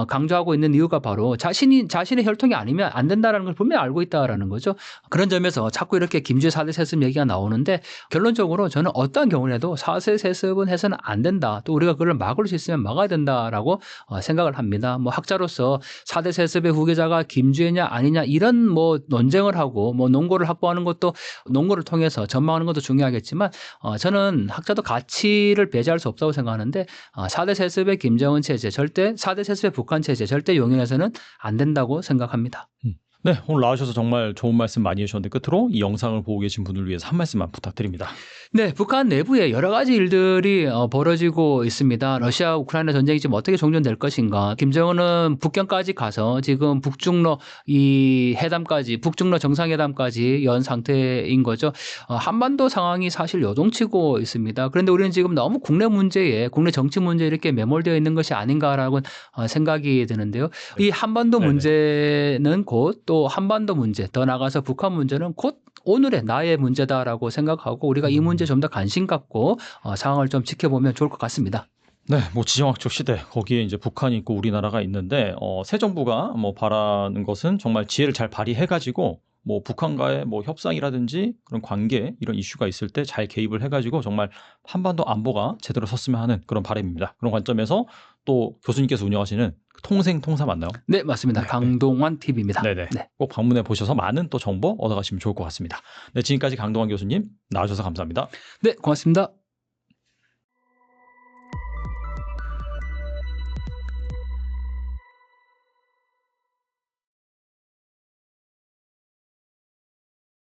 강조하고 있는 이유가 바로 자신의 혈통이 아니면 안 된다라는 걸 분명히 알고 있다라는 거죠. 그런 점에서 자꾸 이렇게 김주애 4대 세습 얘기가 나오는데 결론적으로 저는 어떠한 경우에도 4대 세습은 해서는 안 된다. 또 우리가 그걸 막을 수 있으면 막아야 된다라고 생각을 합니다. 뭐 학자로서 4대 세습의 후계자가 김주애냐 아니냐 이런 뭐 논쟁을 하고 뭐 논거를 확보하는 것도 논거를 통해서 전망하는 것도 중요하겠지만 저는 학자도 가치를 배제할 수 없다고 생각하는데 4대 세습의 김정은 체제 절대 4대 세습의 북한 체제 절대 용인해서는 안 된다고 생각합니다. 네, 오늘 나와주셔서 정말 좋은 말씀 많이 해주셨는데 끝으로 이 영상을 보고 계신 분을 위해서 한 말씀만 부탁드립니다. 네, 북한 내부에 여러 가지 일들이 벌어지고 있습니다. 러시아 우크라이나 전쟁이 지금 어떻게 종전될 것인가. 김정은은 북경까지 가서 지금 북중러 이 회담까지 북중러 정상회담까지 연 상태인 거죠. 한반도 상황이 사실 요동치고 있습니다. 그런데 우리는 지금 너무 국내 정치 문제에 이렇게 매몰되어 있는 것이 아닌가라고 생각이 드는데요. 이 한반도 문제는 곧 또 한반도 문제, 더 나아가서 북한 문제는 곧 오늘의 나의 문제다라고 생각하고 우리가 이 문제 좀 더 관심 갖고 상황을 좀 지켜보면 좋을 것 같습니다. 네, 뭐 지정학적 시대 거기에 이제 북한이 있고 우리나라가 있는데 새 정부가 뭐 바라는 것은 정말 지혜를 잘 발휘해가지고 뭐 북한과의 뭐 협상이라든지 그런 관계 이런 이슈가 있을 때 잘 개입을 해가지고 정말 한반도 안보가 제대로 섰으면 하는 그런 바람입니다. 그런 관점에서 또 교수님께서 운영하시는 통생통사 맞나요? 네, 맞습니다. 네, 강동원 TV입니다. 네네. 네. 꼭 방문해 보셔서 많은 또 정보 얻어가시면 좋을 것 같습니다. 네, 지금까지 강동원 교수님 나와주셔서 감사합니다. 네, 고맙습니다.